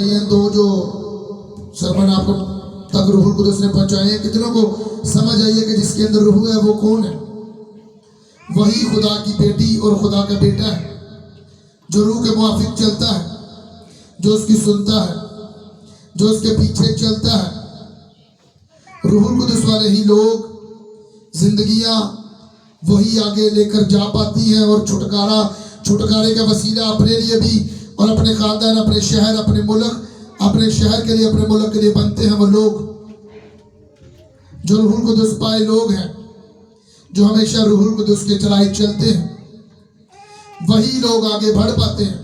ये दो जो सरमन आपको तक रूहुल कुदस ने पहुंचाए हैं, कितनों को समझ आई है कि जिसके अंदर रूह है वो कौन है? वही खुदा की बेटी और खुदा का बेटा है, जो रूह के मुआफिक चलता है, जो उसकी सुनता है, जो उसके पीछे चलता है। रूहुल कुदस वाले ही लोग जिंदगियां वही आगे लेकर जा पाती हैं और छुटकारे का वसीला अपने लिए भी और अपने खानदान, अपने शहर, अपने मुल्क, अपने शहर के लिए, अपने मुल्क के लिए बनते हैं वो लोग जो रूहुल कुदस पाए लोग हैं, जो हमेशा रूहुल कुदस के चलाए चलते हैं। वही लोग आगे बढ़ पाते हैं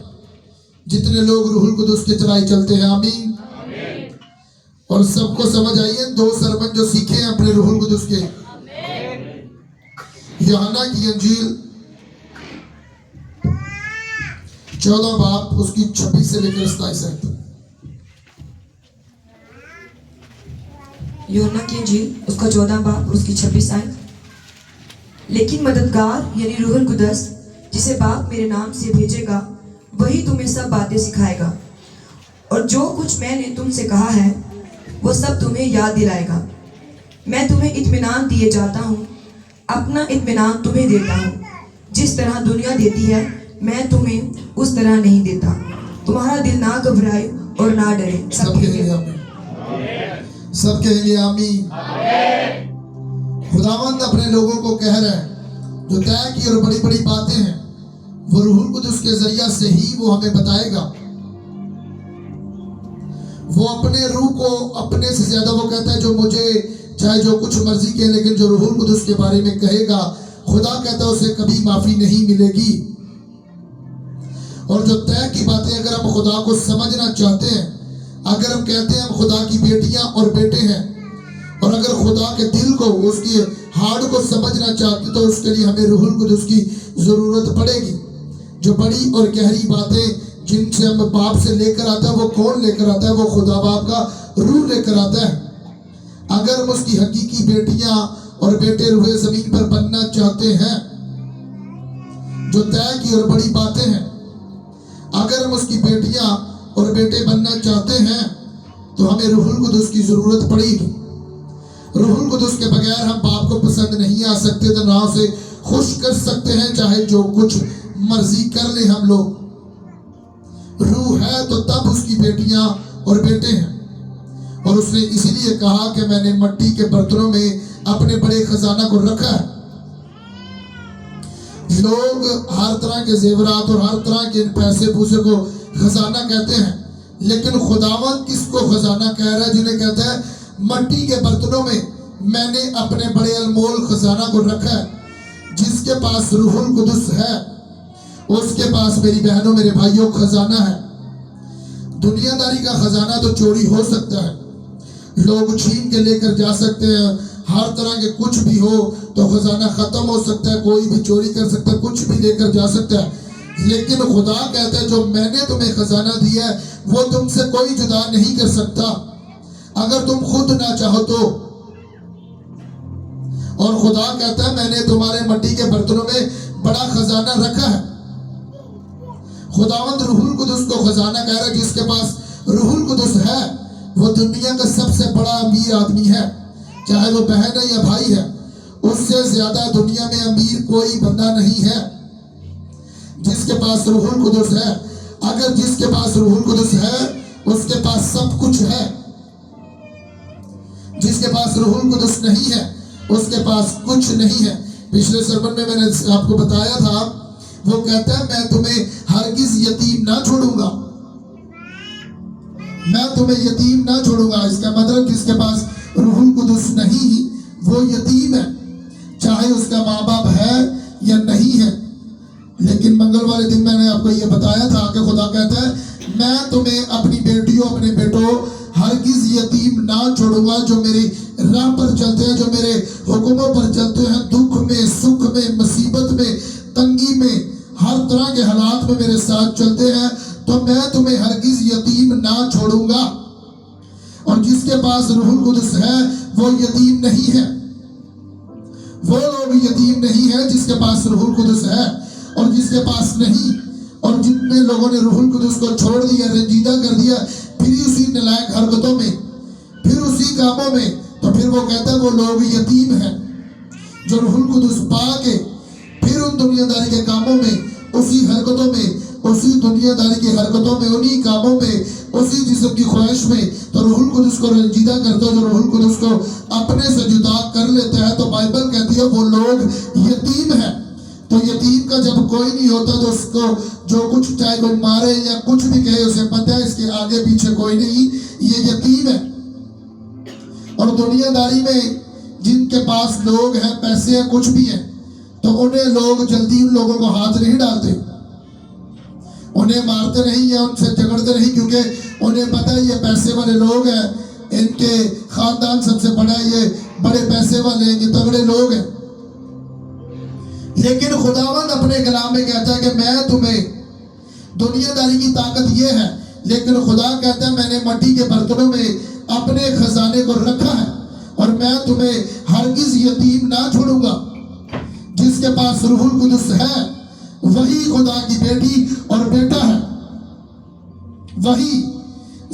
जितने लोग रूहुल कुदस के चलाए चलते हैं। आमीन। और सबको समझ आई है दो सरमन जो सीखे हैं अपने रूहुल कुदस के। यूहन्ना की इंजील 14 बाब उसकी 26 से लेकर 27 तक। यूहन्ना की इंजील उसका 14 बाब उसकी 26 आयत। लेकिन मददगार यानी रूहुल कुदस जिसे बाप मेरे नाम से भेजेगा वही तुम्हें सब बातें सिखाएगा और जो कुछ मैंने तुमसे कहा है वो सब तुम्हें याद दिलाएगा। मैं तुम्हें इत्मीनान दिए जाता हूँ, अपना इत्मीनान तुम्हें देता हूँ। जिस तरह दुनिया देती है मैं तुम्हें उस तरह नहीं देता। तुम्हारा दिल ना घबराए और ना डरे। सब कहेंगे आमीन। सब कहेंगे आमीन। खुदावंद अपने लोगों को कह रहे हैं जो तय की और बड़ी बड़ी बातें हैं वो रूहुल कुदस के जरिया से ही वो हमें बताएगा। वो अपने रूह को अपने से ज्यादा वो कहता है जो मुझे चाहे जो कुछ मर्जी के, लेकिन जो रूहुल कुदस के बारे में कहेगा खुदा कहता है उसे कभी माफी नहीं मिलेगी। और जो तय की बातें अगर हम खुदा को समझना चाहते हैं, अगर हम कहते हैं हम खुदा की बेटियां और बेटे हैं, और अगर खुदा के दिल को, उसकी हार्ट को समझना चाहते तो उसके लिए हमें रूहुल कुदस की जरूरत पड़ेगी। जो बड़ी और गहरी बातें जिनसे हम बाप से लेकर आता है वो कौन लेकर आता है? वो खुदा बाप का रूह लेकर आता है। अगर हम उसकी हकीकी बेटियां और बेटे रूहे जमीन पर बनना चाहते हैं, जो तय की और बड़ी बातें हैं, अगर हम उसकी बेटियां और बेटे बनना चाहते हैं तो हमें रूहुल कुदस की जरूरत पड़ेगी। रूहुल कुदस के बगैर हम बाप को पसंद नहीं आ सकते, तो ना उसे खुश कर सकते हैं चाहे जो कुछ मर्जी कर ले हम लोग। रूह है तो तब उसकी बेटियां और बेटे हैं। और उसने इसीलिए कहा कि मैंने मट्टी के बर्तनों में अपने बड़े खजाना को रखा है। लोग हर तरह के जेवरात और हर तरह के पैसे पूसे को खजाना कहते हैं, लेकिन खुदावंद किसको खजाना कह रहा है? जिन्हें कहता है मट्टी के बर्तनों में मैंने अपने बड़े अनमोल खजाना को रखा है। जिसके पास रूहुल कुदस है उसके पास मेरी बहनों मेरे भाइयों खजाना है। दुनियादारी का खजाना तो चोरी हो सकता है, लोग छीन के लेकर जा सकते हैं, हर तरह के कुछ भी हो तो खजाना खत्म हो सकता है, कोई भी चोरी कर सकता है, कुछ भी लेकर जा सकता है। लेकिन खुदा कहता है जो मैंने तुम्हें खजाना दिया है वो तुमसे कोई जुदा नहीं कर सकता अगर तुम खुद ना चाहो तो। और खुदा कहता है मैंने तुम्हारे मट्टी के बर्तनों में बड़ा खजाना रखा है। खुदावंद रूहुल कुदस को खजाना कह रहा है। जिसके पास रूहुल कुदस है वो दुनिया का सबसे बड़ा अमीर आदमी है, चाहे वो बहन है या भाई है। उससे ज्यादा दुनिया में अमीर कोई बंदा नहीं है। जिसके पास रूहुल कुदस है, अगर जिसके पास रूहुल कुदस है उसके पास सब कुछ है। जिसके पास रूहुल कुदस नहीं है उसके पास कुछ नहीं है। पिछले सरमन में मैंने आपको बताया था, वो कहता है मैं तुम्हें हरगिज यतीम ना छोड़ूंगा, मैं तुम्हें यतीम ना छोड़ूंगा। इसका मतलब जिसके पास रूहुल कुदस नहीं वो यतीम है, चाहे उसका माँ बाप है या नहीं है। लेकिन मंगल वाले दिन मैंने आपको ये बताया था कि खुदा कहता है मैं तुम्हें अपनी बेटियों अपने बेटों हरगिज यतीम ना छोड़ूंगा। जो मेरी राह पर चलते हैं, जो मेरे हुक्मों पर चलते हैं, दुख में, सुख में, मुसीबत में, तंगी में, हर तरह के हालात में मेरे साथ चलते हैं, तो मैं तुम्हें हरगिज यतीम ना छोड़ूंगा। और जिसके पास रूहुल कुदस है वो यतीम नहीं है। वो लोग यतीम नहीं है जिसके पास रूहुल कुदस है। और जिसके पास नहीं, और जितने लोगों ने रूहुल कुदस को छोड़ दिया, रंजीदा कर दिया, फिर उसी नालायक हरकतों में, फिर उसी कामों में, तो फिर वो कहता है वो लोग यतीम हैं जो रूहुल कुदुस पा के फिर उन दुनियादारी के कामों में, उसी हरकतों में, उसी दुनियादारी की हरकतों में, उन्हीं कामों में, उसी जिस्म की ख्वाहिश में, तो रूहुल कुदुस को रंजीदा करते हो, जो रूहुल कुदुस को अपने से जुदा कर लेते हैं। तो बाइबल कहती है वो लोग यतीम हैं। तो यतीम का जब कोई नहीं होता तो उसको जो कुछ चाहे कोई मारे या कुछ भी कहे उसे पता है इसके आगे पीछे कोई नहीं, ये यतीम है। और दुनियादारी में जिनके पास लोग हैं, पैसे हैं, कुछ भी है, तो उन्हें लोग जल्दी उन लोगों को हाथ नहीं डालते, उन्हें मारते नहीं या उनसे झगड़ते नहीं, क्योंकि उन्हें पता है ये पैसे वाले लोग हैं, इनके खानदान सबसे बड़ा है, ये बड़े पैसे वाले हैं, ये तगड़े लोग हैं। लेकिन खुदावंद अपने कलाम में कहता है कि मैं तुम्हें, दुनियादारी की ताकत ये है, लेकिन खुदा कहता है मैंने मिट्टी के बर्तनों में अपने खजाने को रखा है और मैं तुम्हें हरगिज यतीम ना छोड़ूंगा। जिसके पास रूहुल कुदुस है वही खुदा की बेटी और बेटा है। वही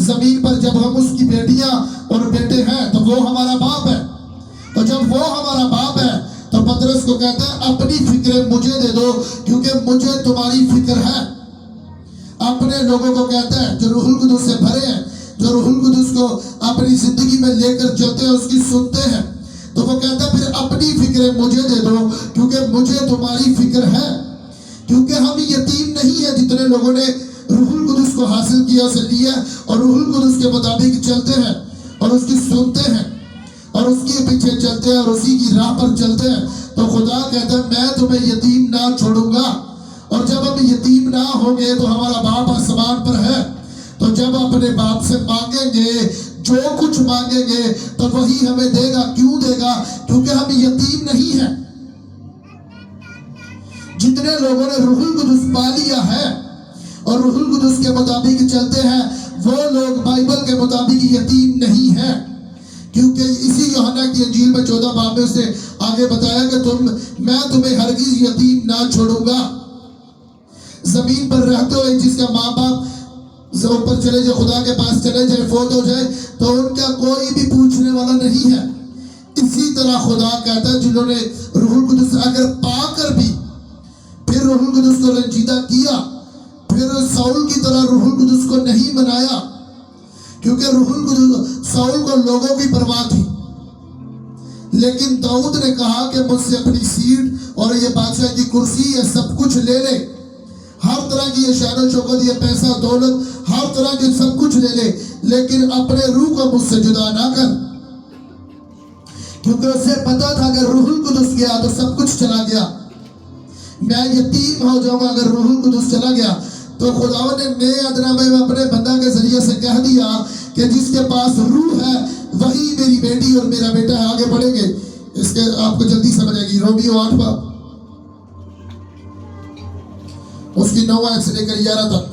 जमीन पर जब हम उसकी बेटियां और बेटे हैं तो वो हमारा बाप है। तो जब वो हमारा बाप है तो पतरस को कहता है अपनी फिक्रें मुझे दे दो क्योंकि मुझे तुम्हारी फिक्र है। अपने लोगों को कहता है जो रूहुल कुदुस से भरे हैं, जो रूहुल कुदुस को अपनी जिंदगी में लेकर चलते हैं, उसकी सुनते हैं, तो वो कहता है फिर अपनी फिक्रें मुझे दे दो क्योंकि मुझे तुम्हारी फिक्र है। क्योंकि हम यतीम नहीं है, जितने लोगों ने रूहुल कुदुस को हासिल किया, उसे लिया और रूहुल कुदुस के मुताबिक चलते हैं और उसकी सुनते हैं और उसके पीछे चलते हैं और उसी की राह पर चलते हैं, तो खुदा कहता है मैं तुम्हें यतीम ना छोड़ूंगा। और जब हम यतीम ना होंगे तो हमारा बाप आसमान पर है, तो जब अपने बाप से मांगेंगे, जो कुछ मांगेंगे तो वही हमें देगा। क्यों देगा? क्योंकि हम यतीम नहीं हैं। जितने लोगों ने रूहुल कुदुस पा लिया है और रूहुल कुदुस के मुताबिक चलते हैं, वो लोग बाइबल के मुताबिक यतीम नहीं है। क्योंकि इसी यूहन्ना की इंजील में 14 बाब में उसे आगे बताया कि मैं तुम्हें हरगिज यतीम ना छोड़ूंगा। जमीन पर रहते हुए जिसका माँ बाप ऊपर चले जाए, खुदा के पास चले जाए, फौत हो जाए, तो उनका कोई भी पूछने वाला नहीं है। इसी तरह खुदा कहता है जिन्होंने रूहुल कुदुस अगर पाकर भी फिर रूहुल कुदुस को रंजीदा किया, फिर साउल की तरह रूहुल कुदुस को नहीं मनाया, क्योंकि रूहुल कुदुस साउल को लोगों की परवाह थी, लेकिन दाऊद ने कहा कि मुझसे अपनी सीट और ये बादशाह की कुर्सी, ये सब कुछ ले ले, हर तरह की ये शान शौकत, ये पैसा दौलत, हर तरह के सब कुछ ले ले, लेकिन अपने रूह को मुझसे जुदा ना कर। क्योंकि उसे पता था अगर रूहुल कुदुस गया तो सब कुछ चला गया, मैं यतीम हो जाऊंगा अगर रूहुल कुदुस चला गया। तो खुदावंद ने नए अदनामे में अपने बंदा के जरिए से कह दिया कि जिसके पास रूह है वही मेरी बेटी और मेरा बेटा है। आगे बढ़ेंगे, इसके आपको जल्दी समझ आएगी। रोमियो 8 बाब उसकी 9 आयत से लेकर 11 तक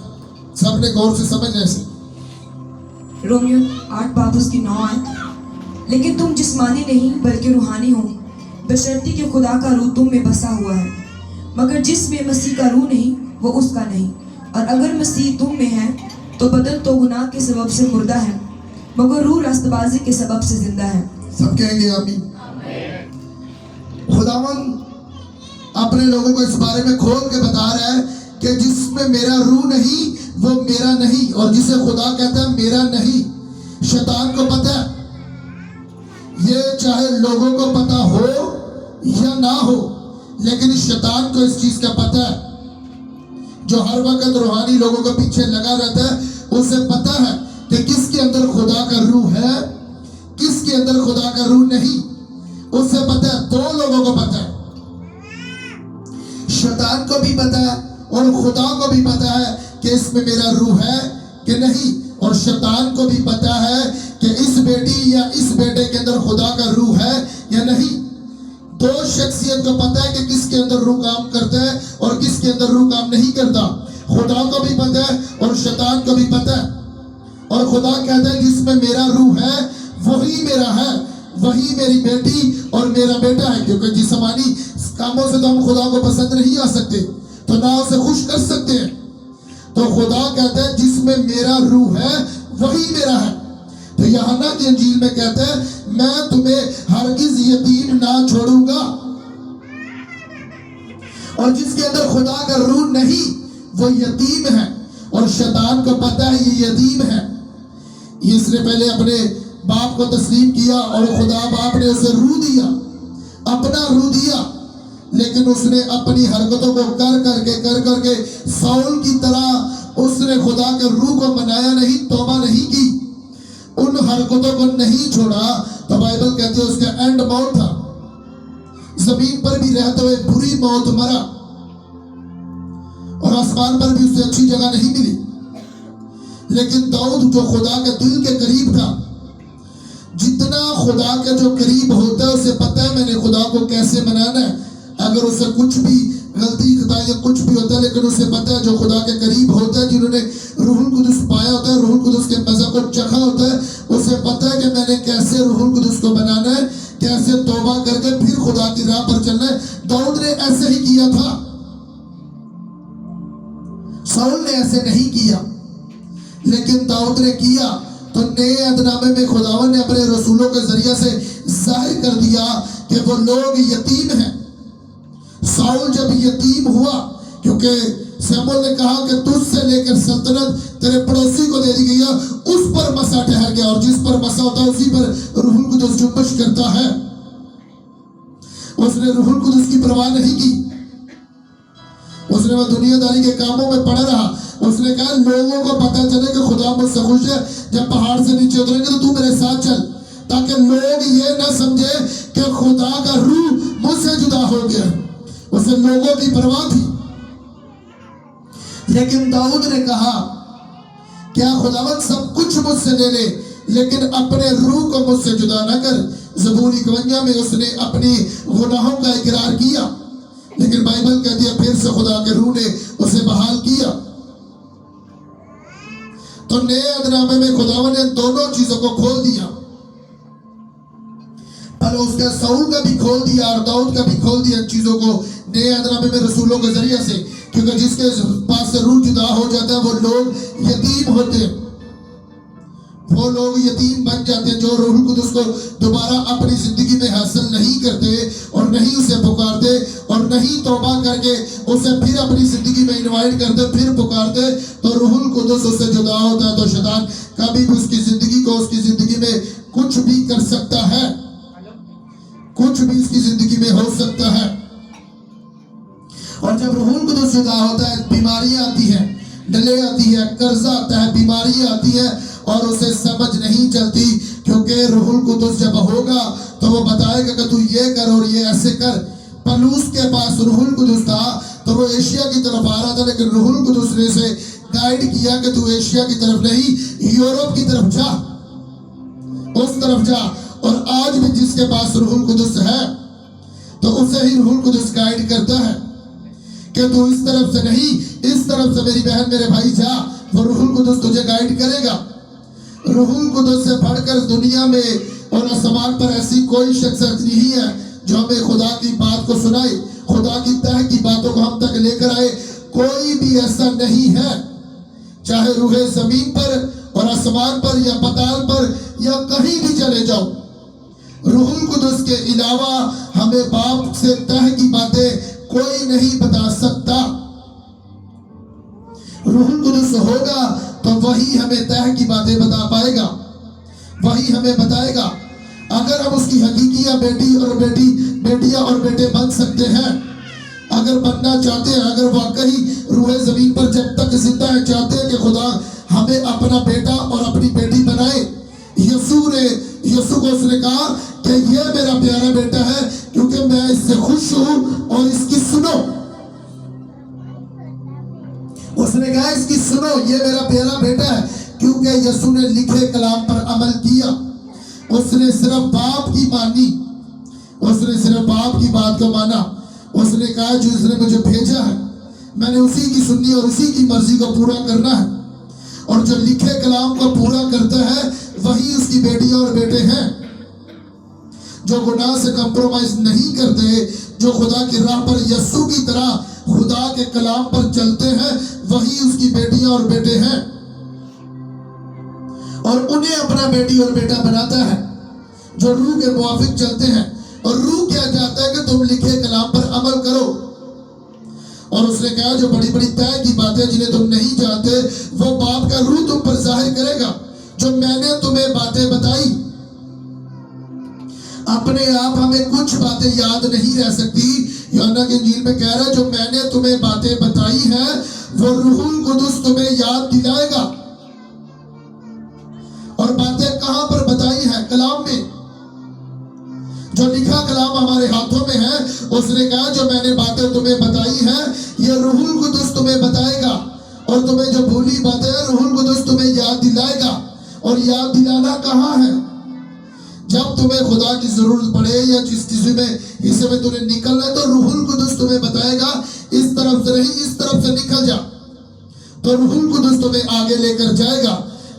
सबने गौर से समझने से। रोमियो 8 बाब उसकी 9 आयत। लेकिन तुम जिस्मानी नहीं बल्कि रूहानी हो, बशर्ते कि खुदा का रूह तुम में बसा हुआ है। मगर जिसमें मसीह का रूह नहीं वो उसका नहीं। और अगर मसीह तुम में है तो बदन तो गुनाह के सबब से मुर्दा है, मगर रूह रास्तबाजी के सबब से जिंदा है। सब कहेंगे आमीन। खुदावंद अपने लोगों को इस बारे में खोल के बता रहा है कि जिसमें मेरा रूह नहीं वो मेरा नहीं, और जिसे खुदा कहता है मेरा नहीं, शैतान को पता है। ये चाहे लोगों को पता हो या ना हो, लेकिन शैतान को इस चीज का पता है। जो हर वक्त रूहानी लोगों के पीछे लगा रहता है, उसे पता है कि किसके अंदर खुदा का रूह है, किसके अंदर खुदा का रूह नहीं। उसे पता है, 2 लोगों को पता है, शैतान को भी पता है और खुदा को भी पता है कि इसमें मेरा रूह है कि नहीं। और शैतान को भी पता है कि इस बेटी या इस बेटे के अंदर खुदा का रूह है या नहीं। 2 शख्सियत को पता है कि किसके अंदर रूह काम करता है और किसके अंदर रूह काम नहीं करता। खुदा को भी पता है और शैतान को भी पता है। और खुदा कहता है जिसमें मेरा रूह है वही मेरा है, वही मेरी बेटी और मेरा बेटा है। क्योंकि जिस्मानी कामों से तो हम खुदा को पसंद नहीं आ सकते, तो ना उसे खुश कर सकते हैं। तो खुदा कहता है जिसमें मेरा रूह है वही मेरा है। तो यूहन्ना की इंजील में कहता है मैं तुम्हें हरगिज यतीम ना छोड़ूंगा। और जिसके अंदर खुदा का रूह नहीं वो यतीम है, और शैतान को पता है ये यतीम है। इसने पहले अपने बाप को तस्लीम किया और खुदा बाप ने उसे रूह दिया, अपना रूह दिया, लेकिन उसने अपनी हरकतों को कर करके साउल की तरह उसने खुदा के रूह को मनाया नहीं, तौबा नहीं की, उन हरकतों को नहीं छोड़ा। तो बाइबल कहती है उसका एंड मौत था, जमीन पर भी रहते हुए बुरी मौत मरा, और आसमान पर भी उसे अच्छी जगह नहीं मिली। लेकिन दाऊद जो खुदा के दिल के करीब था, जितना खुदा के जो करीब होता है उसे पता है मैंने खुदा को कैसे मनाना है। अगर उसे कुछ भी गलती खता या कुछ भी होता है, लेकिन उसे पता है जो खुदा के करीब होता है, जिन्होंने रूहुल कुदुस पाया होता है, रूहुल कुदुस के मज़ा को चखा होता है, उसे पता है कि मैंने कैसे रूहुल कुदुस को बनाना है, कैसे तौबा करके फिर खुदा की राह पर चलना है। दाऊद ने ऐसे ही किया था, साउल ने ऐसे नहीं किया, लेकिन दाऊद ने किया। तो नए अहदनामे में खुदावन ने अपने रसूलों के जरिए से जाहिर कर दिया कि वो लोग यतीम हैं। साउल जब यतीम हुआ, क्योंकि शमूएल ने कहा कि तुझसे लेकर सल्तनत तेरे पड़ोसी को दे दी गई है, उस पर मसा ठहर गया, और जिस पर मसा होता है उसी पर रूहुल कुदुस जुम्बिश करता है। उसने रूहुल कुदुस की परवाह नहीं की, उसने वह दुनियादारी के कामों में पड़ा रहा। उसने कहा लोगों को पता चले कि खुदा मुझसे खुश है, जब पहाड़ से नीचे उतरेंगे तो तू मेरे साथ चल, ताकि लोग ये ना समझे कि खुदा का रूह मुझसे जुदा हो गया। उसे लोगों की परवाह थी। लेकिन दाऊद ने कहा क्या खुदावंद सब कुछ मुझसे ले ले, लेकिन अपने रूह को मुझसे जुदा न कर। ज़बूर 51 में उसने अपनी गुनाहों का इकरार किया, लेकिन बाइबल कहती है फिर से खुदा के रूह ने उसे बहाल किया। तो नए अहदनामे में खुदावन ने दोनों चीजों को खोल दिया, पर उसका साउल का भी खोल दिया और दाऊद का भी खोल दिया चीजों को नए अहदनामे में रसूलों के जरिए से। क्योंकि जिसके पास से रूह जुदा हो जाता है वो लोग यतीम होते हैं, वो लोग यतीम बन जाते हैं, जो रूहुल कुदुस को दोबारा अपनी जिंदगी में हासिल नहीं करते और नहीं उसे पुकारते और नहीं तौबा करके उसे फिर अपनी जिंदगी में इनवाइट करते, फिर पुकारते, तो रूहुल कुदुस उससे जुदा होता है। तो शैतान कभी भी उसकी जिंदगी में कुछ भी कर सकता है, कुछ भी उसकी जिंदगी में हो सकता है। और जब रूहुल कुदुस जुदा होता है, बीमारियां आती हैं, डले आती है, कर्जा आता है, बीमारियां आती है, और उसे समझ नहीं चलती। क्योंकि रूहुल कुदुस जब होगा तो वो बताएगा कि तू ये कर और ये ऐसे कर। पलूस के पास रूहुल कुदुस था तो वो एशिया की तरफ आ रहा था, लेकिन रूहुल कुदुस ने उसे गाइड किया कि तू एशिया की तरफ नहीं, यूरोप की तरफ जा, उस तरफ जा। और आज भी जिसके पास रूहुल कुदुस है तो उसे ही रूहुल कुदुस गाइड करता है कि तू इस तरफ से नहीं, इस तरफ से मेरी बहन मेरे भाई जा। वो रूहुल कुदुस तुझे गाइड करेगा। रूहुल कुदुस से बढ़कर दुनिया में और आसमान पर ऐसी कोई शख्सियत नहीं है जो हमें खुदा की बात को सुनाए, खुदा की तह की बातों को हम तक लेकर आए। कोई भी ऐसा नहीं है, चाहे रूहे जमीन पर और आसमान पर या पताल पर या कहीं भी चले जाओ, रूहुल कुदुस के अलावा हमें बाप से तह की बातें कोई नहीं बता सकता। रूहुल कुदुस होगा तो वही हमें तह की बातें बता पाएगा, वही हमें बताएगा। अगर हम उसकी हकीकियां बेटियां और बेटे बन सकते हैं, अगर बनना चाहते हैं, अगर वाकई रूहे जमीन पर जब तक जिंदा है चाहते हैं कि खुदा हमें अपना बेटा और अपनी बेटी बनाए। यीशु को उसने कहा कि ये मेरा प्यारा बेटा है क्योंकि मैं इससे खुश हूं, और इसकी सुनो। उसने कहा इसकी सुनो, ये मेरा प्यारा बेटा है, क्योंकि यीशु ने लिखे कलाम पर अमल किया। उसने सिर्फ बाप की मानी, उसने सिर्फ बाप की बात को माना। उसने कहा जो इसने मुझे भेजा है मैंने उसी की सुननी और उसी की मर्जी को पूरा करना है, और जो लिखे कलाम को पूरा करता है वही उसकी बेटियां और बेटे हैं, जो गुनाह से कंप्रोमाइज नहीं करते, जो खुदा की राह पर यीशु की तरह खुदा के कलाम पर चलते हैं वही उसकी बेटियां और बेटे हैं, और उन्हें अपना बेटी और बेटा बनाता है जो रूह के मुआफिक चलते हैं। और रूह क्या चाहता है कि तुम लिखे कलाम पर अमल करो। और उसने कहा जो बड़ी बड़ी तय की बातें जिन्हें तुम नहीं जानते वो बाप का रूह तुम पर जाहिर करेगा। जो मैंने तुम्हें बातें बताई, अपने आप हमें कुछ बातें याद नहीं रह सकती। यूहन्ना की इंजील में कह रहा है जो मैंने तुम्हें बातें बताई हैं वो रूहुल कुदुस तुम्हें याद दिलाएगा। और बातें कहां पर बताई है? कलाम में। जो लिखा कलाम हमारे हाथों में है, उसने कहा जो मैंने बातें तुम्हें बताई हैं ये रूहुल कुदुस तुम्हें बताएगा, और तुम्हें जो भूली बातें हैं रूहुल कुदुस तुम्हें याद दिलाएगा। और याद दिलाना कहाँ है? जब तुम्हें खुदा की जरूरत पड़े या जिस किसी में हिस्से में तुम्हें निकलना है तो रूहुल कुदुस तुम्हें बताएगा इस तरफ से नहीं, इस तरफ से निकल जा। तो रूहुल कुदुस तुम्हें आगे लेकर जाएगा।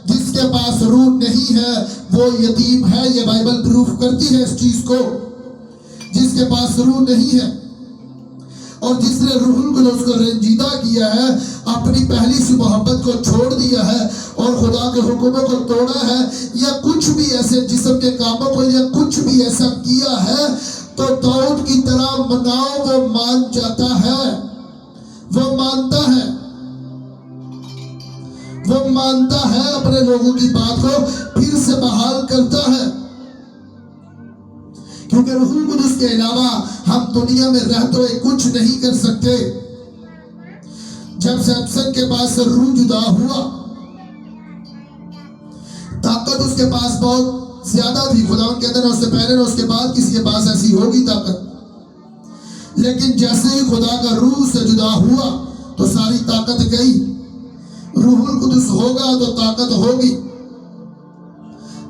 जिसके पास रूह नहीं है वो यतीम है, ये बाइबल प्रूफ करती है इस चीज को। जिसके पास रूह नहीं है और जिसने रूहुल कुदुस को रंजीदा किया है, अपनी पहली सी मोहब्बत को छोड़ दिया है और खुदा के हुक्मों को तोड़ा है, या कुछ भी ऐसे जिस्म के कामों को या कुछ भी ऐसा किया है, तो दाऊद की तरह मनाओ वो मान जाता है, वो मानता है, वो मानता है, अपने लोगों की बात को फिर से बहाल करता है। क्योंकि रूहुल कुदुस के अलावा हम दुनिया में रहते हुए कुछ नहीं कर सकते। जब सैमसन के पास रूह जुदा हुआ, ताकत उसके पास बहुत ज्यादा थी, खुदा के अंदर उससे पहले उसके बाद किसी के पास ऐसी होगी ताकत। लेकिन जैसे ही खुदा का रूह से जुदा हुआ तो सारी ताकत गई। रूहुल कुदुस होगा तो ताकत होगी।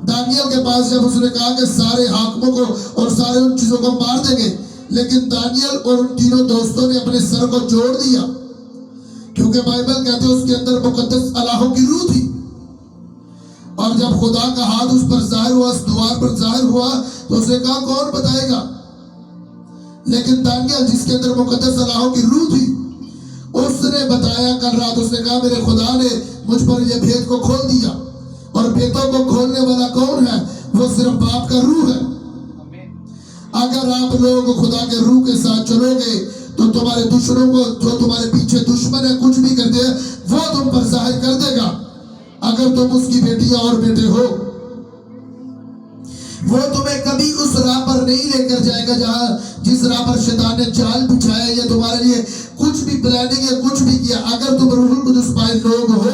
दानियल के पास जब उसने कहा कि सारे हाकिमों को और सारे उन चीजों को मार देंगे, लेकिन दानियल और उन तीनों दोस्तों ने अपने सर को जोड़ दिया, क्योंकि बाइबल कहते हैं उसके अंदर मुकद्दस अल्लाह की रूह थी। और जब खुदा का हाथ उस पर जाहिर हुआ, उस द्वार पर जाहिर हुआ, तो उसने कहा कौन बताएगा। लेकिन दानियल जिसके अंदर मुकद्दस अल्लाह की रूह थी, उसने बताया कल रात। उसने कहा मेरे खुदा ने मुझ पर यह भेद को खोल दिया, और भेदों को खोलने वाला कौन है? वो सिर्फ बाप का रूह है। अगर आप लोग खुदा के रूह के साथ चलोगे तो तुम्हारे दुश्मनों को, जो तुम्हारे पीछे दुश्मन है, कुछ भी कर दे वो तुम पर जाहिर कर देगा। अगर तुम उसकी बेटियां और बेटे हो, वो तुम्हें कभी उस राह पर नहीं लेकर जाएगा जहां जिस राह पर शैतान ने जाल बिछाया या तुम्हारे लिए कुछ भी प्लानिंग या कुछ भी किया। अगर तुम रूहुल कुदुस पाए लोग हो,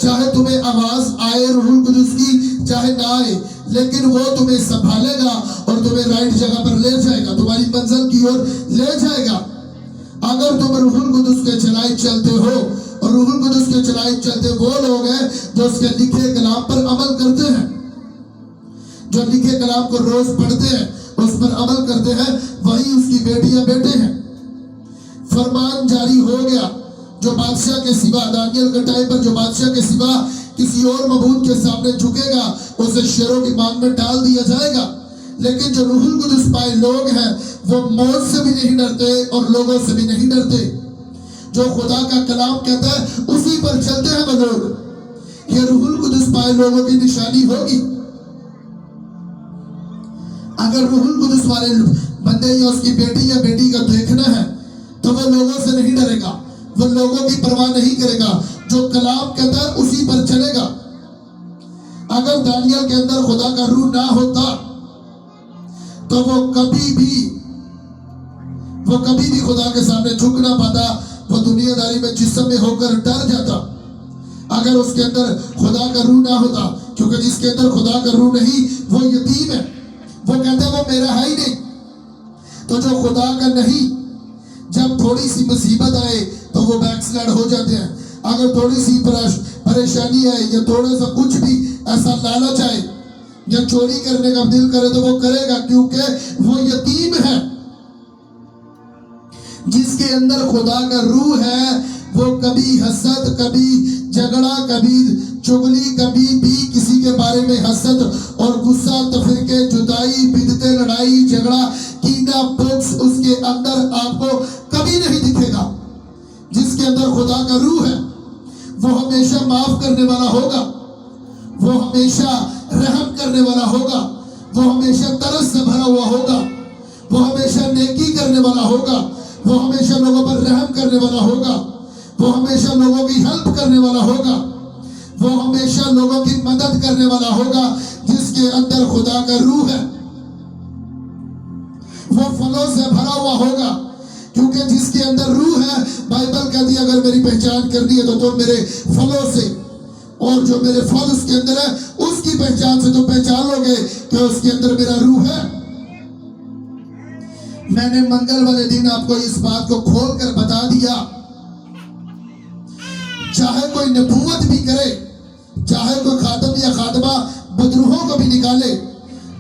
चाहे तुम्हें आवाज आए रूहुल कुदुस की चाहे ना आए, लेकिन वो तुम्हें संभालेगा और तुम्हें राइट जगह पर ले जाएगा, तुम्हारी मंजिल की ओर ले जाएगा। अगर तुम रूहुल कुदुस के चलाए चलते हो, और रूहुल कुदुस के चलाए चलते वो लोग हैं जो उसके लिखे कलाम पर अमल करते हैं, जो लिखे कलाम को रोज पढ़ते हैं, उस पर अमल करते हैं, वही उसकी बेटियां बेटे हैं। फरमान जारी हो गया, जो बादशाह के सिवा, दानियल के टाइम पर जो बादशाह के सिवा किसी और मबूद के सामने झुकेगा उसे शेरों की मांग में डाल दिया जाएगा। लेकिन जो रूहुल कुदुस पाए लोग हैं वो मौत से भी नहीं डरते और लोगों से भी नहीं डरते। जो खुदा का कलाम कहता है उसी पर चलते हैं वो लोग। ये रूहुल कुदुस पाए लोगों की निशानी होगी। अगर रूहुल कुदुस वाले बंदे या उसकी बेटी या बेटी का देखना है तो वो लोगों से नहीं डरेगा, वो लोगों की परवाह नहीं करेगा। जो कलाम कहता है उसी पर चलेगा। अगर दानियल के अंदर खुदा का रूह ना होता तो वो कभी भी खुदा के सामने झुक ना पाता, वो दुनियादारी में जिस्म में होकर डर जाता। अगर उसके अंदर खुदा का रूह ना होता, क्योंकि जिसके अंदर खुदा का रूह नहीं वो यतीम है, वो कहता है वो मेरा है ही नहीं। तो जो खुदा का नहीं, जब थोड़ी सी मुसीबत आए तो वो बैकस्लाइड हो जाते हैं। अगर थोड़ी सी परेशानी आए या थोड़ा सा कुछ भी ऐसा लालच आए या चोरी करने का दिल करे तो वो करेगा, क्योंकि वो यतीम है। जिसके अंदर खुदा का रूह है वो कभी हसद, कभी झगड़ा, कभी चुगली, कभी भी किसी के बारे में हसद और गुस्सा, तफरीके, जुदाई, बिदते, लड़ाई, झगड़ा, कीना, बुक्स उसके अंदर आपको कभी नहीं दिखेगा। जिसके अंदर खुदा का रूह है वो हमेशा माफ करने वाला होगा, वो हमेशा रहम करने वाला होगा, वो हमेशा तरस से भरा हुआ होगा, वो हमेशा नेकी करने वाला होगा, वो हमेशा लोगों पर रहम करने वाला होगा, वो हमेशा लोगों की हेल्प करने वाला होगा, वो हमेशा लोगों की मदद करने वाला होगा। जिसके अंदर खुदा का रूह है वो फलों से भरा हुआ होगा, क्योंकि जिसके अंदर रूह है, बाइबल कहती है अगर मेरी पहचान करनी है तो तुम मेरे फलों से, और जो मेरे फल उसके अंदर है उसकी पहचान से तुम पहचान लोगे कि उसके अंदर मेरा रूह है। मैंने मंगल वाले दिन आपको इस बात को खोलकर बता दिया, चाहे कोई नबूवत भी करे, चाहे कोई खातम या खातमा बदरूहों को भी निकाले,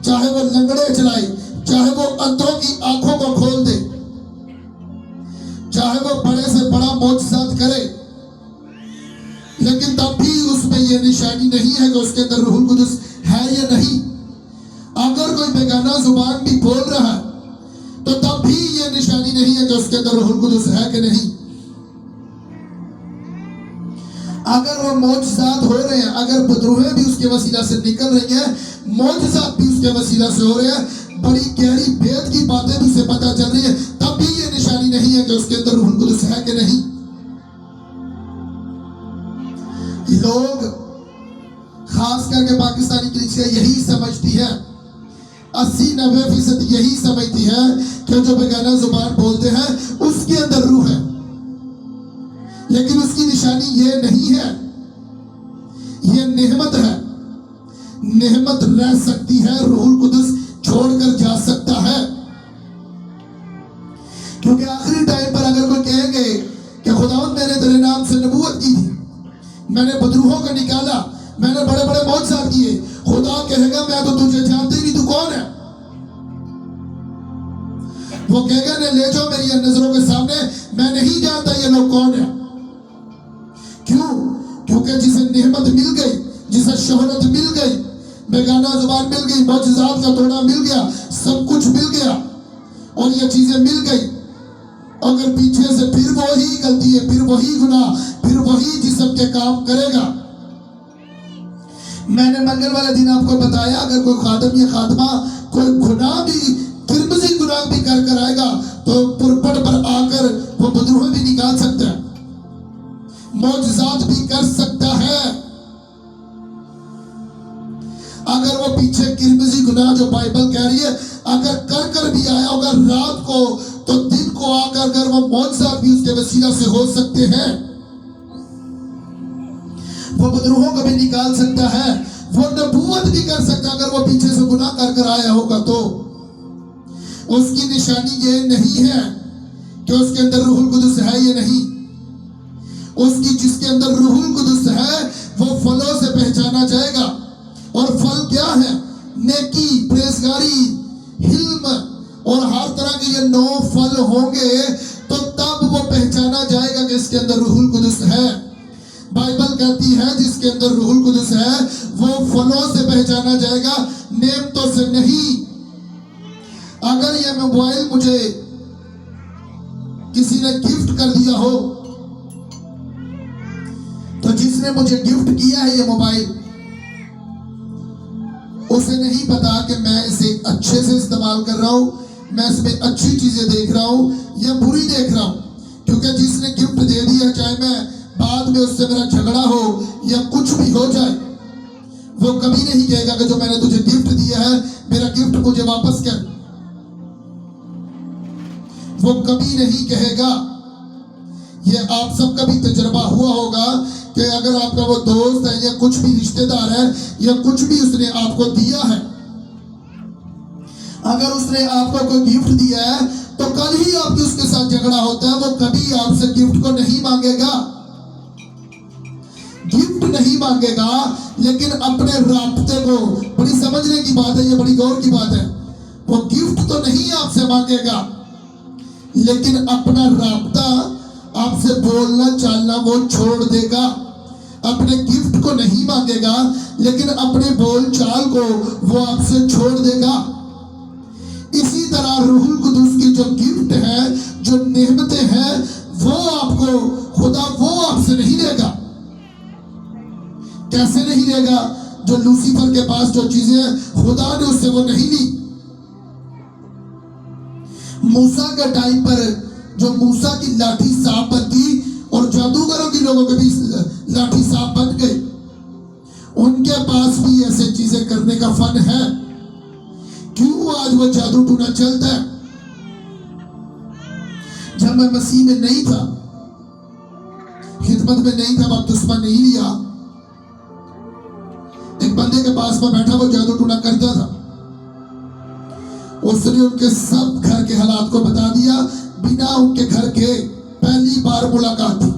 चाहे वो लंगड़े चलाए, चाहे वो अंधों की आंखों को खोल दे, चाहे वो बड़े से बड़ा मौजज़ात करे, लेकिन तब भी उसमें यह निशानी नहीं है कि उसके अंदर रूहुल कुदस है या नहीं। अगर कोई बेगाना जुबान भी बोल रहा है तो तब भी यह निशानी नहीं है कि उसके अंदर रूहुल कुदस है कि नहीं। अगर वो मौजज़ात हो रहे हैं, अगर बदरूहें भी उसके वसीला से निकल रही हैं, मौजज़ात भी उसके वसीला से हो रहे हैं, बड़ी गहरी भेद की बातें भी उसे पता चल रही है, तब भी ये निशानी नहीं है कि उसके अंदर रूहुल कुदस है कि नहीं। लोग खास करके पाकिस्तानी कलीसिया यही समझती है, 80-90% यही समझती है कि जो बेगाना जुबान बोलते हैं उसके अंदर रूह है, लेकिन उसकी निशानी ये नहीं है, ये नेमत है। नेमत रह सकती है, रूहुल कुदस छोड़कर जा सकता है। क्योंकि आखिरी टाइम पर अगर कोई कहेंगे कि खुदावंद मैंने तेरे नाम से नबूवत की थी, मैंने बदरूहों को निकाला, मैंने बड़े बड़े मौजज़ात किए, खुदा कहेगा मैं तो तुझे जानती नहीं, तू कौन है। वो कहेगा ने ले जाओ मेरी नजरों के सामने, मैं नहीं जानता ये लोग कौन है। क्यों? क्योंकि जिसे नेमत मिल गई, जिसे शोहरत मिल गई, बेगाना जुबान मिल गई, मौजज़ात का तोड़ा मिल गया, सब कुछ मिल गया और ये चीजें मिल गई, अगर पीछे से फिर वही गलती है, फिर वही गुनाह, फिर वही जिस्म के काम करेगा। मैंने मंगल वाले दिन आपको बताया अगर कोई खादम या खादमा कोई गुनाह भी, किरमजी गुनाह भी कर आएगा तो पुरपट पर आकर वो बदरूह भी निकाल सकता है, मौजज़ात भी कर सकता है। अगर वो पीछे किरमजी गुनाह जो बाइबल कह रही है अगर कर भी आया होगा रात को, तो दिन को आकर अगर वो मौजज़ात भी उसके वसीला से हो सकते हैं, वो बदरूहों को भी निकाल सकता है, वो नबूवत भी कर सकता है। अगर वो पीछे से गुनाह कर आया होगा तो उसकी निशानी ये नहीं है कि उसके अंदर रूहुल कुदस है या नहीं। उसकी जिसके अंदर रूहुल कुदस है वो फलों से पहचाना जाएगा। और फल क्या है? नेकी, प्रेज़गारी, हिल्म और हर तरह के ये 9 फल होंगे, तो तब वो पहचाना जाएगा कि इसके अंदर रूहुल कुदस है। बाइबल कहती है जिसके अंदर रूहुल कुदस है वो फलों से पहचाना जाएगा, नेमतों से नहीं। अगर ये मोबाइल मुझे किसी ने गिफ्ट कर दिया हो, तो जिसने मुझे गिफ्ट किया है ये मोबाइल, उसे नहीं पता कि मैं इसे अच्छे से इस्तेमाल कर रहा हूं, मैं इसमें अच्छी चीजें देख रहा हूं या बुरी देख रहा हूं। क्योंकि जिसने गिफ्ट दे दिया, चाहे मैं बाद में उससे मेरा झगड़ा हो या कुछ भी हो जाए, वो कभी नहीं कहेगा कि जो मैंने तुझे गिफ्ट दिया है मेरा गिफ्ट मुझे वापस कर, वो कभी नहीं कहेगा। ये आप सबका भी तजुर्बा हुआ होगा कि अगर आपका वो दोस्त है या कुछ भी रिश्तेदार है या कुछ भी उसने आपको दिया है, अगर उसने आपको कोई गिफ्ट दिया है तो कल ही आपकी उसके साथ झगड़ा होता है, वो कभी आपसे गिफ्ट को नहीं मांगेगा, गिफ्ट नहीं मांगेगा, लेकिन अपने राब्ते को, बड़ी समझने की बात है, ये बड़ी गौर की बात है, वो गिफ्ट तो नहीं आपसे मांगेगा, लेकिन अपना राब्ता, आपसे बोलना चालना वो छोड़ देगा। अपने गिफ्ट को नहीं मांगेगा, लेकिन अपने बोल चाल को वो आपसे छोड़ देगा। इसी तरह रूहुल कुदस की जो गिफ्ट है, जो नेमतें हैं, वो आपको खुदा उससे नहीं लेगा। कैसे नहीं लेगा? जो लूसीफर के पास जो चीजें खुदा ने उससे वो नहीं ली। मूसा के टाइम पर जो मूसा की लाठी सांप बनती और जादूगरों की लोगों के बीच लाठी सांप बन गई, उनके पास भी ऐसे चीजें करने का फन है। क्यों आज वो जादू टूना चलता है? जब मैं मसीह में नहीं था, खिदमत में नहीं था, बपतिस्मा नहीं लिया, एक बंदे के पास में बैठा वो जादू टूना करता था। उसने उनके सब घर के हालात को बता दिया बिना उनके घर के पहली बार मुलाकात थी।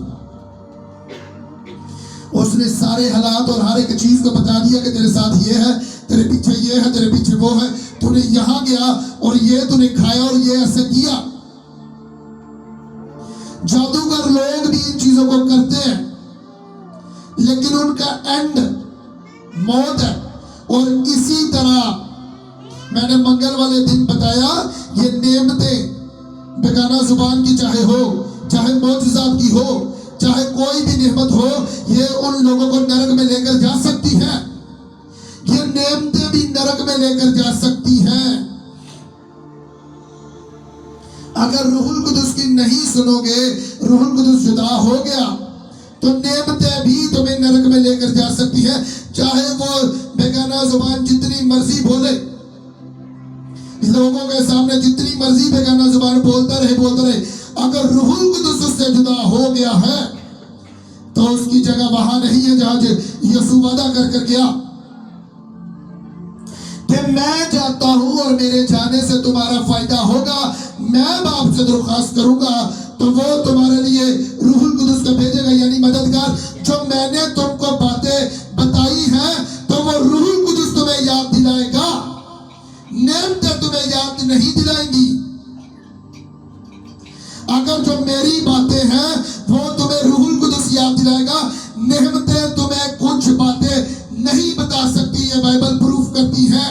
उसने सारे हालात और हर एक चीज को बता दिया कि तेरे साथ ये है, तेरे पीछे ये है, तेरे पीछे वो है, तूने यहां गया और ये तूने खाया और ये ऐसे किया। जादूगर लोग भी इन चीजों को करते हैं, लेकिन उनका एंड मौत है। और इसी तरह मैंने मंगल वाले दिन बताया, ये नेमतें बेगाना जुबान की चाहे हो, चाहे मौजज़ात की हो, चाहे कोई भी नेमत हो, ये उन लोगों को नरक में लेकर जा सकती है। ये नेमतें भी नरक में लेकर जा सकती हैं। अगर रूहुल कुदुस की नहीं सुनोगे, रूहुल कुदुस जुदा हो गया, तो नेमतें भी तुम्हें नरक में लेकर जा सकती है। चाहे वो बेगाना जुबान जितनी मर्जी बोले, लोगों के सामने जितनी मर्जी बेगाना जुबान बोलता रहे, अगर रूहुल कुदुस उससे जुदा हो गया है तो उसकी जगह वहां नहीं है जहां यीशु वादा कर गया कि मैं जाता हूं और मेरे जाने से तुम्हारा फायदा होगा। मैं बाप से दरख्वास्त करूंगा तो वो तुम्हारे लिए रूहुल कुदुस को भेजेगा, यानी मददगार। जो मैंने तुमको बातें बताई हैं तो वो रूहुल कुदुस तुम्हें याद दिलाएगा, नेमतें तुम्हें याद नहीं दिलाएंगी। अगर जो मेरी बातें हैं वो तुम्हें रूहुल कुदुस याद दिलाएगा, नेमतें तुम्हें कुछ बातें नहीं बता सकती। ये बाइबल प्रूफ करती है।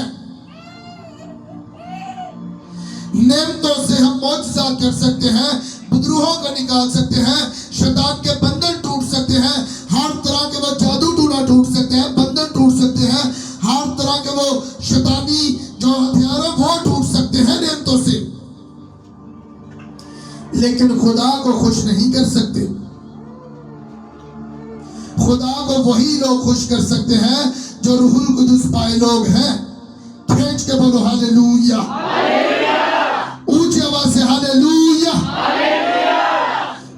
नेमतों से हम मौजज़ात कर सकते हैं, बुद्रुहों को निकाल सकते हैं, शैतान के बंधन टूट सकते हैं, हर तरह के वो जादू टूना टूट सकते हैं, बंधन टूट सकते हैं, हर तरह के वो शैतानी जो हथियार है वो टूट सकते हैं नेमतों से। लेकिन खुदा को खुश नहीं कर सकते। खुदा को वही लोग खुश कर सकते हैं जो रूहुल कुदुस पाए लोग हैं। खींच के बोलो हालेलुया, ऊंची आवाज से हालेलुया।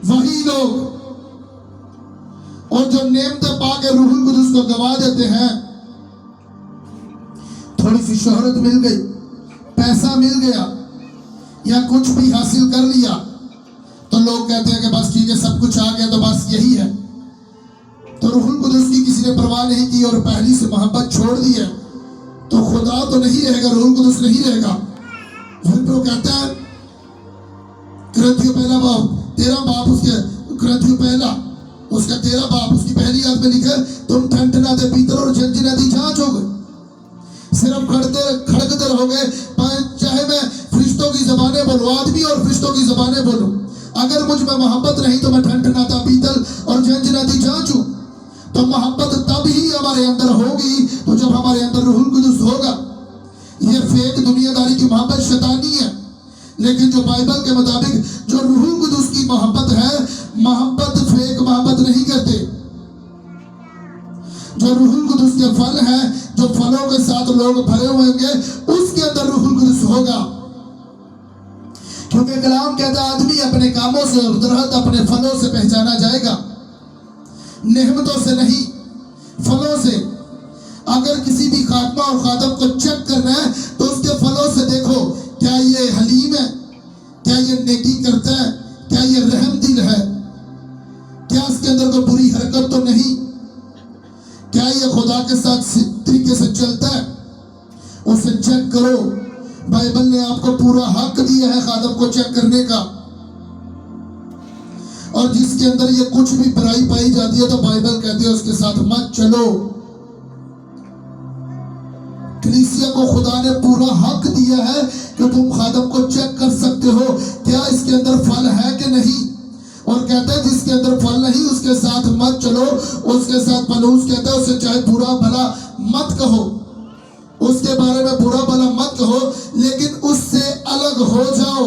वही लोग, और जो नेमतें पाके रूहुल कुदुस को गवा देते हैं, थोड़ी सी शोहरत मिल गई, पैसा मिल गया या कुछ भी हासिल कर लिया तो लोग कहते हैं कि बस ठीक है, सब कुछ आ गया तो बस यही है। तो रूहुल कुदुस की किसी ने परवाह नहीं की और पहली से मोहब्बत छोड़ दी है, तो खुदा तो नहीं रहेगा, रूहुल कुदुस नहीं रहेगा। फिर तो कहता है ग्रंथियों पहला बाप 13 बाप, उसके ग्रंथियों पहला उसका 13 बाप, उसकी पहली याद में लिखा, तुम ठनठनाते पीतल और झंझनाती झांझ हो गए, सिर्फ खड़कते रहोगे। चाहे मैं फरिश्तों की जबानें बोलूं, आदमी और फरिश्तों की जबानें बोलूं, अगर मुझ में मोहब्बत नहीं तो मैं ठनठनाता पीतल और झंझनाती झांझ हूं। तो मोहब्बत तब ही हमारे अंदर होगी तो जब हमारे अंदर रूहुल कुदुस होगा। ये फेक दुनियादारी की मोहब्बत शैतानी है, लेकिन जो बाइबल के मुताबिक जो रूहुल कुदुस की मोहब्बत है, मोहब्बत फेक मोहब्बत नहीं करते। जो रूहुल कुदुस के फल है, जो फलों के साथ लोग भरे हुए होंगे, उसके अंदर रूहुल कुदुस होगा। क्योंकि कलाम कहता है आदमी अपने कामों से और दरख्त अपने फलों से पहचाना जाएगा, नेमतों से नहीं, फलों से। अगर किसी भी खात्मा और खादम को चेक करना है तो उसके फलों से देखो, क्या ये हलीम है, क्या ये नेकी करता है, क्या ये रहम दिल है, क्या इसके अंदर कोई बुरी हरकत तो नहीं, क्या ये खुदा के साथ तरीके से चलता है, उसे चेक करो। बाइबल ने आपको पूरा हक दिया है खादम को चेक करने का। और जिसके अंदर ये कुछ भी बुराई पाई जाती है तो बाइबल कहती है उसके साथ मत चलो। कलीसिया को खुदा ने पूरा हक दिया है कि तुम खादम को चेक कर सकते हो, क्या इसके अंदर फल है कि नहीं। और कहते हैं जिसके अंदर फल नहीं उसके साथ मत चलो। उसके साथ पौलुस कहता है उससे चाहे बुरा भला मत कहो, उसके बारे में बुरा भला मत कहो, लेकिन उससे अलग हो जाओ,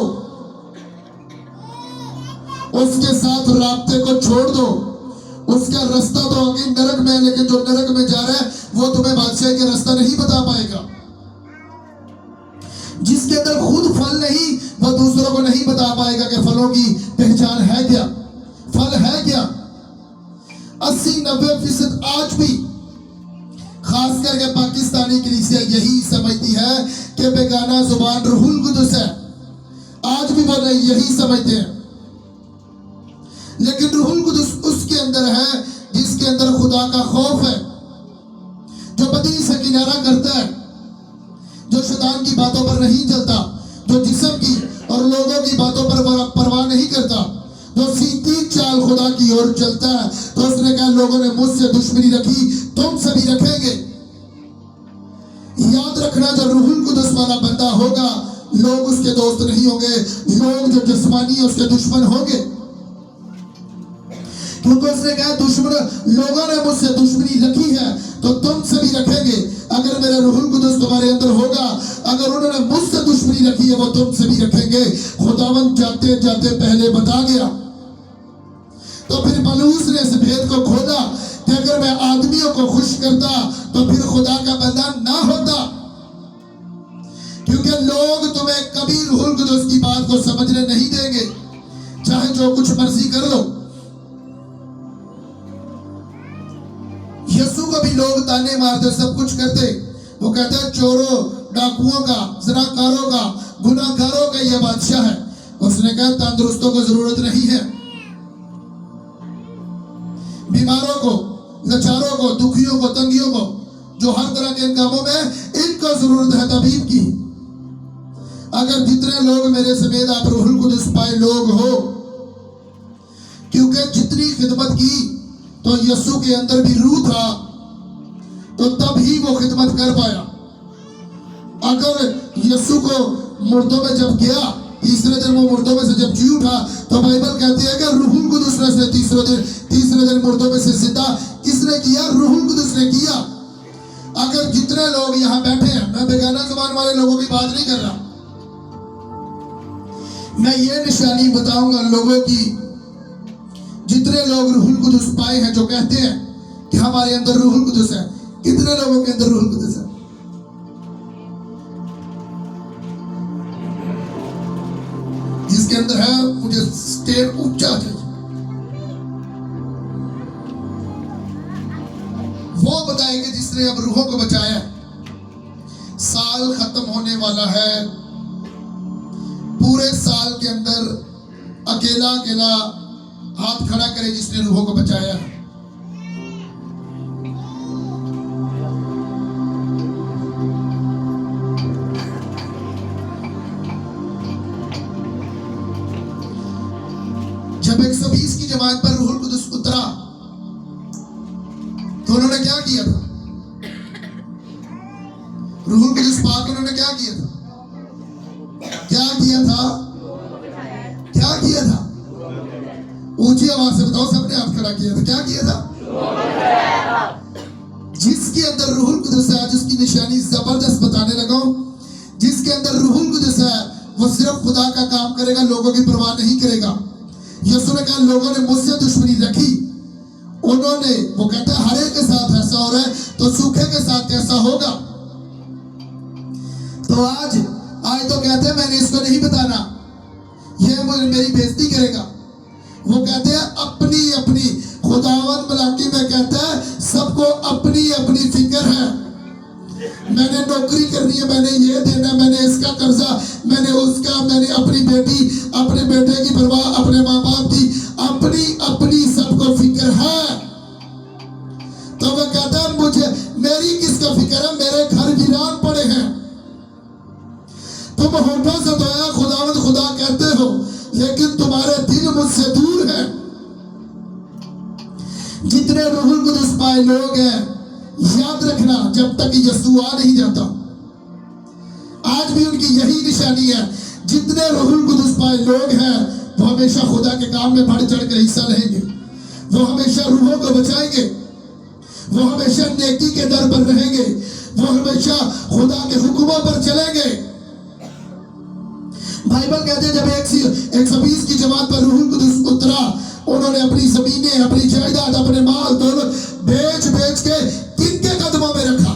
उसके साथ राब्ते को छोड़ दो। उसका रास्ता तो आगे नरक में है, लेकिन जो नरक में जा रहा है वो तुम्हें बादशाह के रास्ता नहीं बता पाएगा। जिसके अंदर खुद फल नहीं वो दूसरों को नहीं बता पाएगा कि फलों की पहचान है क्या, फल है क्या। 80-90% आज भी खास करके पाकिस्तानी कलीसिया यही समझती है कि बेगाना जुबान रूहुल कुदस है। आज भी वो यही समझते हैं, लेकिन रूहुल कुदस उसके अंदर है जिसके अंदर खुदा का खौफ है, जो बदी से किनारा करता है, जो शैतान की बातों पर नहीं चलता, जो जिस्म की और लोगों की बातों पर परवाह नहीं करता, जो सीधी चाल खुदा की ओर चलता है। तो उसने कहा लोगों ने मुझसे दुश्मनी रखी, तुम सभी रखेंगे। याद रखना, जो रूहुल कुदस वाला बंदा होगा लोग उसके दोस्त नहीं होंगे, लोग जो जिस्मानी है उसके दुश्मन होंगे। क्योंकि उसने कहा दुश्मन लोगों ने मुझसे दुश्मनी रखी है तो तुम सभी रखेंगे। अगर मेरा रूहुल कुदस तुम्हारे अंदर होगा, अगर उन्होंने मुझसे दुश्मनी रखी है वो तुम सभी रखेंगे। खुदावंद जाते जाते पहले बता गया। तो फिर पौलुस ने इस भेद को खोला कि अगर मैं आदमियों को खुश करता तो फिर खुदा का बंदा ना होता, क्योंकि लोग तुम्हें कभी रूहुल कुदस की बात को समझने नहीं देंगे, चाहे जो कुछ मर्जी कर लो। यीशु को भी लोग ताने मारते, सब कुछ करते। वो कहते हैं चोरों, डाकुओं का, ज़नाकारों का, गुनाहगारों का यह बादशाह है। उसने कहा तंदुरुस्तों को जरूरत नहीं है, बीमारों को, लाचारों को, दुखियों को, तंगियों को, जो हर तरह के कामों में इनको जरूरत है तबीब की। अगर जितने लोग मेरे समेत आप रूहुल कुदस पाए लोग हो, क्योंकि जितनी खिदमत की तो यीशु के अंदर भी रूह था, तो तब ही वो खिदमत कर पाया। अगर यीशु को मुर्दों में जब गया, तीसरे दिन वो मुर्दों में से जब जी उठा, तो बाइबल कहती है कि रूहुल कुदस ने तीसरे दिन मुर्दों में से जिंदा किसने किया? रूहुल कुदस ने किया। अगर जितने लोग यहाँ बैठे हैं, मैं बेगाना जुबान वाले लोगों की बात नहीं कर रहा, मैं ये निशानी बताऊंगा लोगों की, जितने लोग रूहुल कुदस पाए हैं, जो कहते हैं कि हमारे अंदर रूहुल कुदस है, कितने लोगों के अंदर रूहुल कुदस है? जिसके अंदर है मुझे स्टेट ऊंचा चाहिए। वो बताएंगे जिसने अब रूहों को बचाया। साल खत्म होने वाला है, पूरे साल के अंदर अकेला अकेला हाथ खड़ा करे जिसने रूहों को बचाया। जब 120 की जमात पर रूहुल कुदस उतरा तो उन्होंने क्या किया था? रूहुल कुदस पाक उन्होंने क्या किया था? क्या किया था? क्या किया था? ऊंची आवाज से बताओ, सबने हाथ खड़ा किया था। क्या किया था? जिसके अंदर रूहुल कुदस है, जिसकी निशानी जबरदस्त बताने लगा हूं, जिसके अंदर रूहुल कुदस है वो सिर्फ खुदा का काम करेगा, लोगों की परवाह नहीं करेगा। यीशु ने कहा लोगों ने मुझसे दुश्मनी रखी, उन्होंने, वो कहता है हरे के साथ ऐसा हो रहा है तो सूखे के साथ कैसा होगा। तो आज तो कहते हैं मैंने इसको नहीं बताना, ये मुझे मेरी बेइज्जती करेगा। वो कहते हैं अपनी अपनी, खुदावन मलाकी में कहता है सबको अपनी अपनी फिक्र है। मैंने नौकरी करनी है, मैंने ये देना, मैंने इसका कर्जा, मैंने उसका, मैंने अपनी बेटी अपने बेटे की परवाह, अपने माँ बाप की, अपनी अपनी सबको फिक्र है। तो वह कहता है मुझे मेरी किसका फिक्र है? मेरे घर वीरान पड़े हैं। तुम होठों से तो खुदावंद खुदा कहते हो, लेकिन तुम्हारे दिल मुझसे दूर है। जितने रूहुल कुदस पाए लोग हैं, याद रखना जब तक यीशु आ नहीं जाता, आज भी उनकी यही निशानी है। जितने रूहुल कुदस पाए लोग हैं वो हमेशा खुदा के काम में बढ़ चढ़ कर हिस्सा लेंगे, वो हमेशा रूहों को बचाएंगे, वो हमेशा नेकी के दर पर रहेंगे, वो हमेशा खुदा के हुक्मों पर चलेंगे। बाइबल कहते हैं जब 120 की जमात पर रूहुल कुदुस उतरा, उन्होंने अपनी जमीनें, अपनी जायदाद, अपने माल दौलत बेच बेच के किनके कदमों में रखा?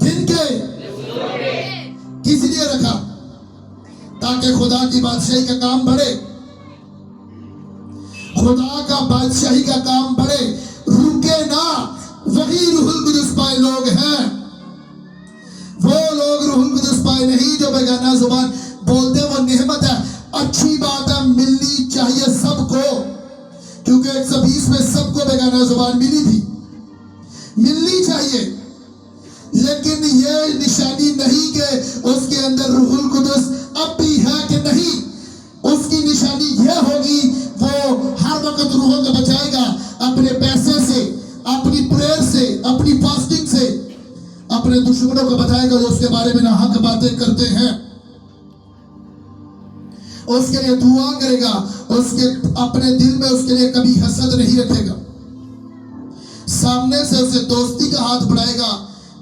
किनके? किस लिए रखा? ताकि खुदा की बादशाही का काम बढ़े, खुदा का बादशाही का काम बढ़े, रुके ना। वही रूहुल कुदुस पाए लोग हैं, वो लोग रूहुल कुदुस पाए नहीं जो बेगाना जुबान बोलते। वो नेमत है, अच्छी बात है, मिलनी चाहिए सबको, क्योंकि 120 में सबको बेगाना जुबान मिली थी, मिलनी चाहिए। लेकिन ये निशानी नहीं कि उसके अंदर रूहुल कुदुस अब भी है कि नहीं। उसकी निशानी यह होगी वो हर वक्त रूहों को बचाएगा, अपने पैसे से, अपनी प्रेयर से, अपनी फास्टिंग से अपने दुश्मनों को बताएगा जो उसके बारे में नाहक बातें करते हैं। उसके लिए दुआ करेगा, उसके अपने दिल में उसके लिए कभी हसद नहीं रखेगा, सामने से उसे दोस्ती का हाथ बढ़ाएगा,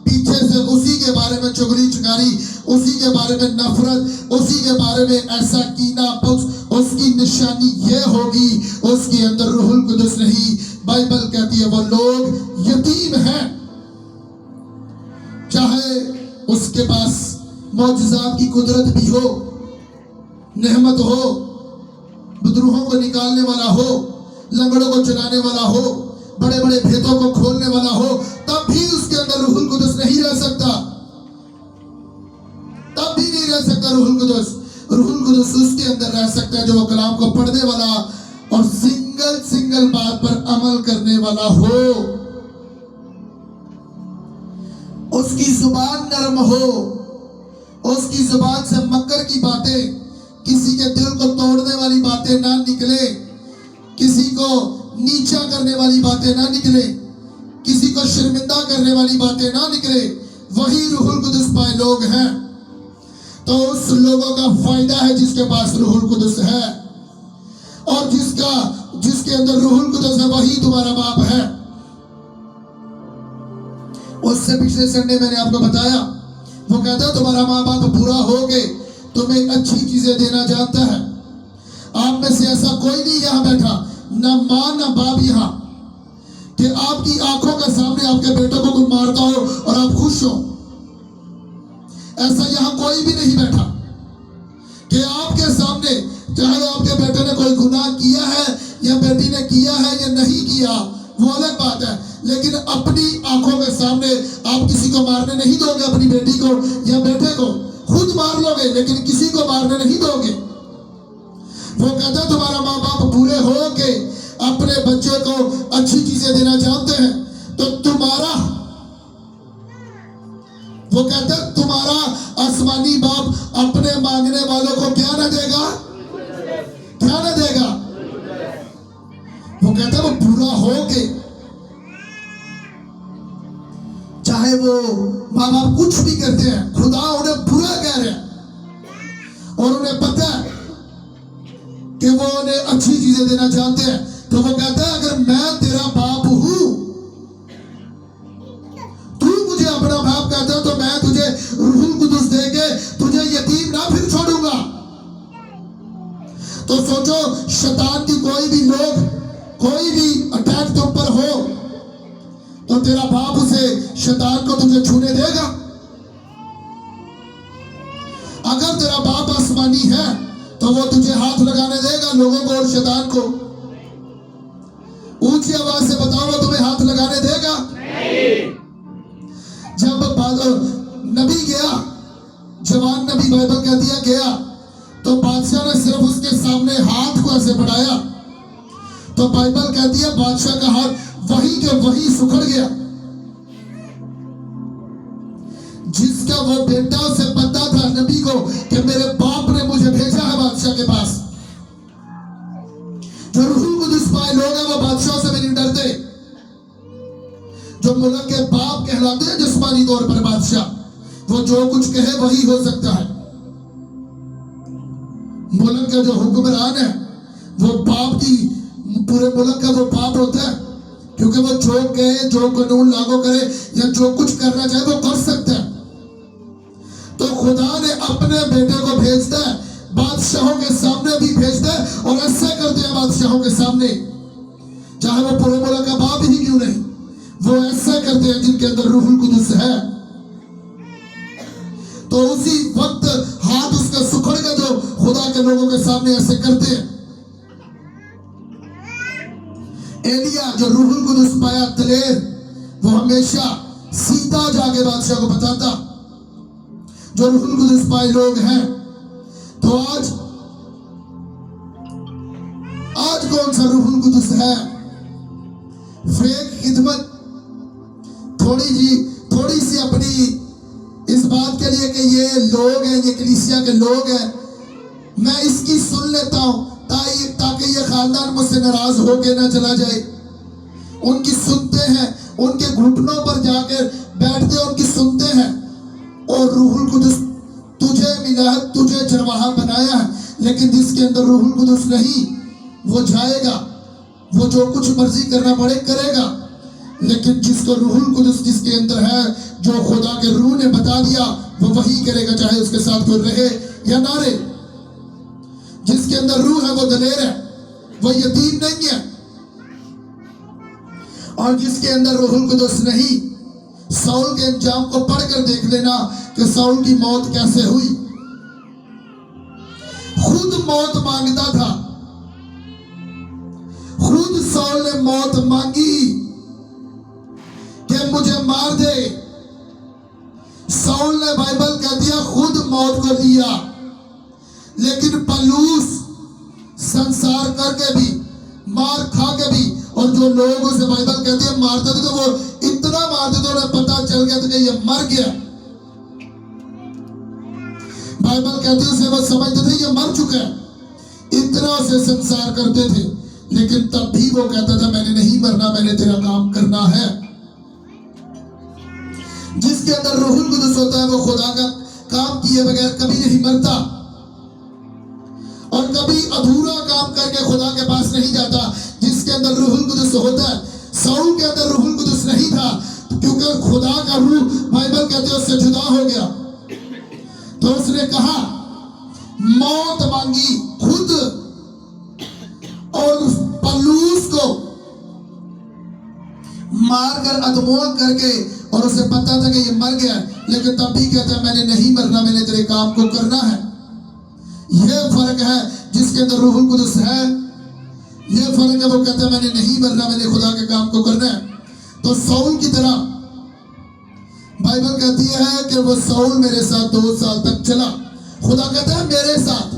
पीछे से उसी के बारे में चुगली चुकारी, उसी के बारे में नफरत, उसी के बारे में ऐसा कीना पुख्त। उसकी निशानी यह होगी उसके अंदर रूहुल कुदुस नहीं। बाइबल कहती है वो लोग यतीम हैं, चाहे उसके पास मौजज़ात की कुदरत भी हो, नेमत हो, बुजुर्गों को निकालने वाला हो, लंगड़ों को चलाने वाला हो, बड़े बड़े भेदों को खोलने वाला हो, तब भी उसके अंदर रूहुल कुदुस नहीं रह सकता, तब भी नहीं रह सकता रूहुल कुदुस। रूहुल कुदुस उसके अंदर रह सकता है जो वो कलाम को पढ़ने वाला और सिंगल बात पर अमल करने वाला हो, उसकी जुबान नरम हो, उसकी जुबान से मक्कर की बातें, किसी के दिल को तोड़ने वाली बातें ना निकले, किसी को नीचा करने वाली बातें ना निकले, किसी को शर्मिंदा करने वाली बातें ना निकले। वही रूहुल कुदुस पाए लोग हैं। तो उस लोगों का फायदा है जिसके पास रूहुल कुदुस है, और जिसके अंदर रूहुल कुदुस है वही तुम्हारा बाप है। उससे पिछले संडे मैंने आपको बताया, वो कहता है तुम्हारा माँ बाप बुरा हो के तुम्हें अच्छी चीजें देना जानता है। आप में से ऐसा कोई नहीं यहाँ बैठा, ना माँ ना बाप यहाँ, कि आपकी आंखों के सामने आपके बेटों को कोई मारता हो और आप खुश हो। ऐसा यहाँ कोई भी नहीं बैठा कि आपके सामने, चाहे आपके बेटे ने कोई गुनाह किया है या बेटी ने किया है या नहीं किया, वो अलग बात है, लेकिन अपनी आंखों के सामने आप किसी को मारने नहीं दोगे, अपनी बेटी को या बेटे को। खुद मार लोगे लेकिन किसी को मारने नहीं दोगे। वो कहता है तुम्हारा माँ बाप बुरे हो के अपने बच्चे को अच्छी चीजें देना चाहते हैं, तो वो कहता है तुम्हारा आसमानी बाप अपने मांगने वालों को क्या न देगा, क्या न देगा। वो कहता है वो बुरा हो के, चाहे वो माँ बाप कुछ भी करते हैं, खुदा उन्हें बुरा कह रहे हैं और उन्हें पता है कि वो उन्हें अच्छी चीजें देना चाहते हैं। तो वो कहता है अगर मैं तेरा बाप हूं, तू मुझे अपना बाप कहता है, तो मैं तुझे रूहुल कुदुस देके तुझे यतीम ना फिर छोड़ूंगा। तो सोचो शैतान की कोई भी अटैक तुम पर हो तो तेरा बाप उसे शैतान को तुझे छूने देगा। अगर तेरा बाप आसमानी है तो वो तुझे हाथ लगाने देगा, लोगों को और शैतान को। ऊंची आवाज से बताओ वो तुम्हें हाथ लगाने देगा? नहीं। जब नबी गया, जवान नबी, बाइबल कहती है गया, तो बादशाह ने सिर्फ उसके सामने हाथ को ऐसे बढ़ाया, तो बाइबल कहती है बादशाह का हाथ वही के वही सुखड़ गया। जिसका वो बेटा उसे पता था नबी को कि मेरे बाप ने मुझे भेजा है बादशाह के पास। जो रूहुल कुदुस पाए लोग हैं वो बादशाह से भी नहीं डरते। जो मुल्क के बाप कहलाते हैं जिस्मानी तौर पर बादशाह, वो जो कुछ कहे वही हो सकता है। मुल्क का जो हुक्मरान है वो बाप की, पूरे मुल्क का वो बाप होता है, क्योंकि वो जो कहे, जो कानून लागू करे या जो कुछ करना चाहे वो कर सकता है। तो खुदा ने अपने बेटे को भेजता है, बादशाहों के सामने भी भेजता है, और ऐसा करते हैं बादशाहों के सामने, चाहे वो पूरे मुल्क का बाप ही क्यों नहीं, वो ऐसा करते हैं जिनके अंदर रूहुल कुदुस है। तो उसी वक्त हाथ उसका सुखड़ेगा जो खुदा के लोगों के सामने ऐसे करते हैं। एलिया जो रूहुल कुदुस पाया दलेर, वो हमेशा सीधा जाके बादशाह को बताता। जो रूहुल कुदुस पाए लोग हैं, तो आज कौन सा रूहुल कुदुस है? फेक खिदमत, थोड़ी सी अपनी इस बात के लिए कि ये लोग हैं, ये कलीसिया के लोग हैं, मैं इसकी सुन लेता हूं ताकि ये खानदान मुझसे नाराज होके ना चला जाए। उनकी सुनते हैं, उनके घुटनों पर जाकर बैठते हैं, उनकी सुनते हैं। और रूहुल कुदुस तुझे मिला है, तुझे चरवाहा बनाया है, लेकिन जिसके अंदर रूहुल कुदुस नहीं, वो जाएगा, वो जो कुछ मर्जी करना पड़े करेगा। लेकिन जिसको रूहुल कुदुस जिसके अंदर है, जो खुदा के रूह ने बता दिया, वो वही करेगा, चाहे उसके साथ कोई रहे या ना रहे। जिसके अंदर रूह है वो दलेर है, वो यतीम नहीं है। और जिसके अंदर रूहुल कुदुस नहीं, साउल के अंजाम को पढ़कर देख लेना कि साउल की मौत कैसे हुई। खुद मौत मांगता था, खुद साउल ने मौत मांगी कि मुझे मार दे। साउल ने, बाइबल कहती है, खुद मौत को लिया। लेकिन पलूस संसार करके भी, मार खा के भी, और जो लोग उसे, बाइबल कहती है, मारते थे, तो वो इतना मारते थे उन्हें पता चल गया था कि ये मर गया। बाइबल कहती है उसे वो समझते थे ये मर चुका है, इतना से संसार करते थे। लेकिन तब भी वो कहता था मैंने नहीं मरना, मैंने तेरा काम करना है। जिसके अंदर रूहुल कुदुस होता है वो खुदा का काम किए बगैर कभी नहीं मरता, और कभी अधूरा काम करके खुदा के पास नहीं जाता। जिसके अंदर रूहुल कुदुस होता है, साउल के अंदर रूहुल कुदुस नहीं था, क्योंकि खुदा का रूह, बाइबल कहते हैं, उससे जुदा हो गया। तो उसने कहा, मौत मांगी खुद, और पलूस को मारकर अधमोह करके, और उसे पता था कि ये मर गया, लेकिन तब भी कहता है मैंने नहीं मरना, मैंने तेरे काम को करना है। यह फर्क है जिसके अंदर रूहुल कुदुस है, यह फर्क है। वो कहता है मैंने नहीं मरना, मैंने खुदा के काम को करना है। तो साउल की तरह बाइबल कहती है कि वो साउल मेरे साथ 2 साल तक चला। खुदा कहता है मेरे साथ,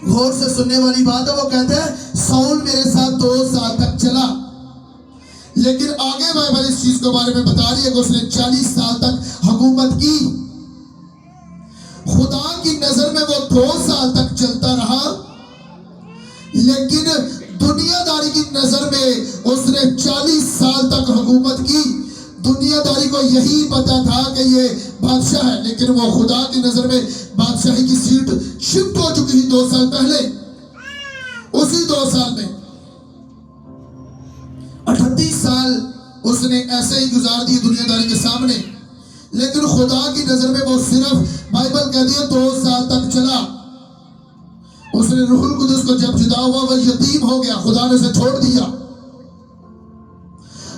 गौर से सुनने वाली बात है, वो कहता है साउल मेरे साथ 2 साल तक चला। लेकिन आगे बाइबल इस चीज के बारे में बता रही है कि उसने 40 साल तक हुकूमत की। खुदा की नजर में वो 2 साल तक चलता रहा, लेकिन दुनियादारी की नजर में उसने 40 साल तक हुकूमत की। दुनियादारी को यही पता था कि ये बादशाह है, लेकिन वो खुदा की नजर में बादशाही की सीट शिफ्ट हो चुकी थी 2 साल पहले। उसी 2 साल में 38 साल उसने ऐसे ही गुजार दिए दुनियादारी के सामने, लेकिन खुदा की नजर में वो सिर्फ, बाइबल कहती है, 2 साल तक चला। उसने रूहुल कुदुस को जब जुदा हुआ, वह यतीम हो गया, खुदा ने उसे छोड़ दिया।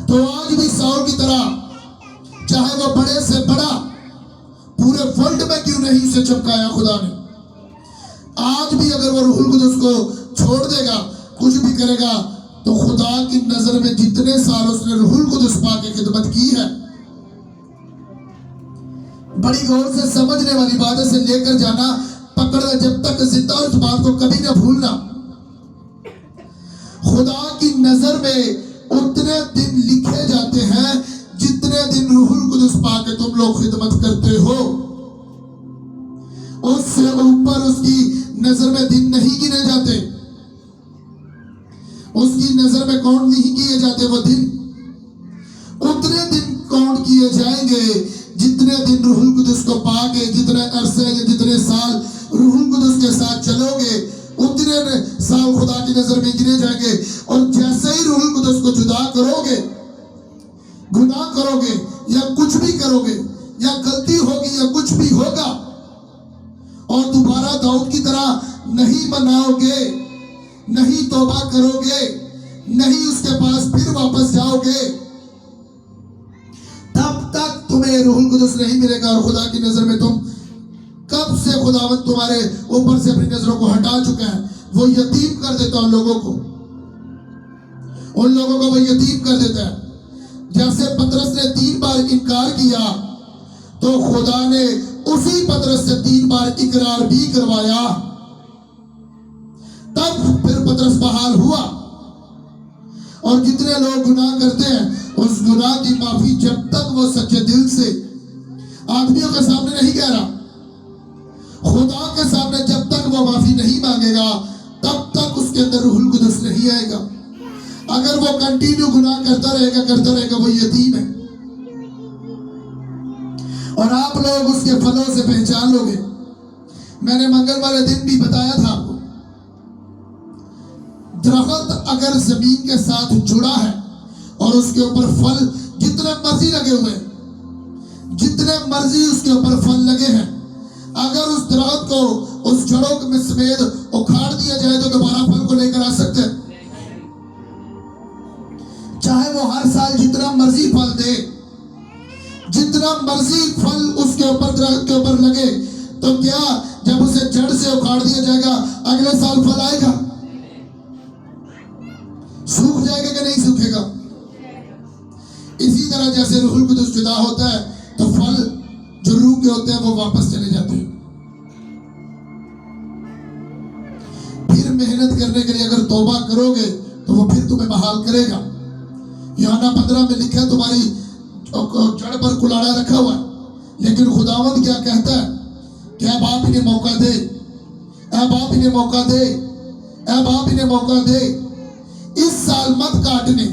तो आज भी साउल की तरह, चाहे वो बड़े से बड़ा पूरे वर्ल्ड में क्यों नहीं उसे चमकाया खुदा ने, आज भी अगर वो रूहुल कुदुस को छोड़ देगा, कुछ भी करेगा, तो खुदा की नजर में जितने साल उसने रूहुल कुदुस पाके खिदमत की है, बड़ी गौर से समझने वाली बात है, से लेकर जाना, पकड़ना जब तक जिंदा, उस बात को कभी ना भूलना। खुदा की नजर में उतने दिन लिखे जाते हैं जितने दिन रूहुल कुदुस पाके तुम लोग खिदमत करते हो। उससे ऊपर उसकी नजर में दिन नहीं गिने जाते, उसकी नजर में काउंट नहीं किए जाते। वो दिन, उतने दिन काउंट किए जाएंगे जितने दिन रूहुल कुदस को पाके, जितने अरसे या जितने साल रूहुल कुदस के साथ चलोगे, उतने साल खुदा की नजर में गिने जाएंगे। और जैसे ही रूहुल कुदस को जुदा करोगे, गुनाह करोगे या कुछ भी करोगे या गलती होगी या कुछ भी होगा और दोबारा दाऊद की तरह नहीं मनाओगे, नहीं तौबा करोगे, नहीं उसके पास फिर वापस जाओगे, तब तक तुम्हें रूहुल कुदस नहीं मिलेगा। और खुदा की नजर में तुम कब से खुदावंद तुम्हारे ऊपर से अपनी नजरों को हटा चुका है। वो यतीम कर देता उन लोगों को वो यतीम कर देता है। जैसे पतरस ने 3 बार इनकार किया तो खुदा ने उसी पतरस से 3 बार इकरार भी करवाया, तब फिर पतरस बहाल हुआ। और जितने लोग गुनाह करते हैं, उस गुनाह की माफी जब तक वो सच्चे दिल से आदमियों के सामने नहीं कह रहा, खुदा के सामने जब तक वो माफी नहीं मांगेगा, तब तक उसके अंदर रूहुल कुदस नहीं आएगा। अगर वो कंटिन्यू गुनाह करता रहेगा, वो यतीम है। और आप लोग उसके फलों से पहचान लोगे। मैंने मंगल वाले दिन भी बताया था आपको, दरख्त अगर जमीन के साथ जुड़ा है और उसके ऊपर फल जितने मर्जी लगे हुए, जितने मर्जी उसके ऊपर फल लगे हैं, अगर उस दरख्त को उस जड़ों में समेत उखाड़ दिया जाए तो दोबारा फल को लेकर आ सकते हैं। चाहे वो हर साल जितना मर्जी फल दे, जितना मर्जी फल उसके ऊपर दरख्त के ऊपर लगे, तो क्या जब उसे जड़ से उखाड़ दिया जाएगा अगले साल फल आएगा? सूख जाएगा कि नहीं सूखेगा? इसी तरह जैसे रूहुल कुदस जुदा होता है तो फल जो रूह के होते हैं वो वापस चले जाते हैं। फिर मेहनत करने के लिए अगर तौबा करोगे तो वो फिर तुम्हें बहाल करेगा। यूहन्ना 15 में लिखा है तुम्हारी जड़ पर कुलाड़ा रखा हुआ है, लेकिन खुदावंद क्या कहता है कि ऐ बाप इन्हें मौका दे, ऐ बाप इन्हें मौका दे, ऐ बाप इन्हें मौका दे। इस साल मत काटने,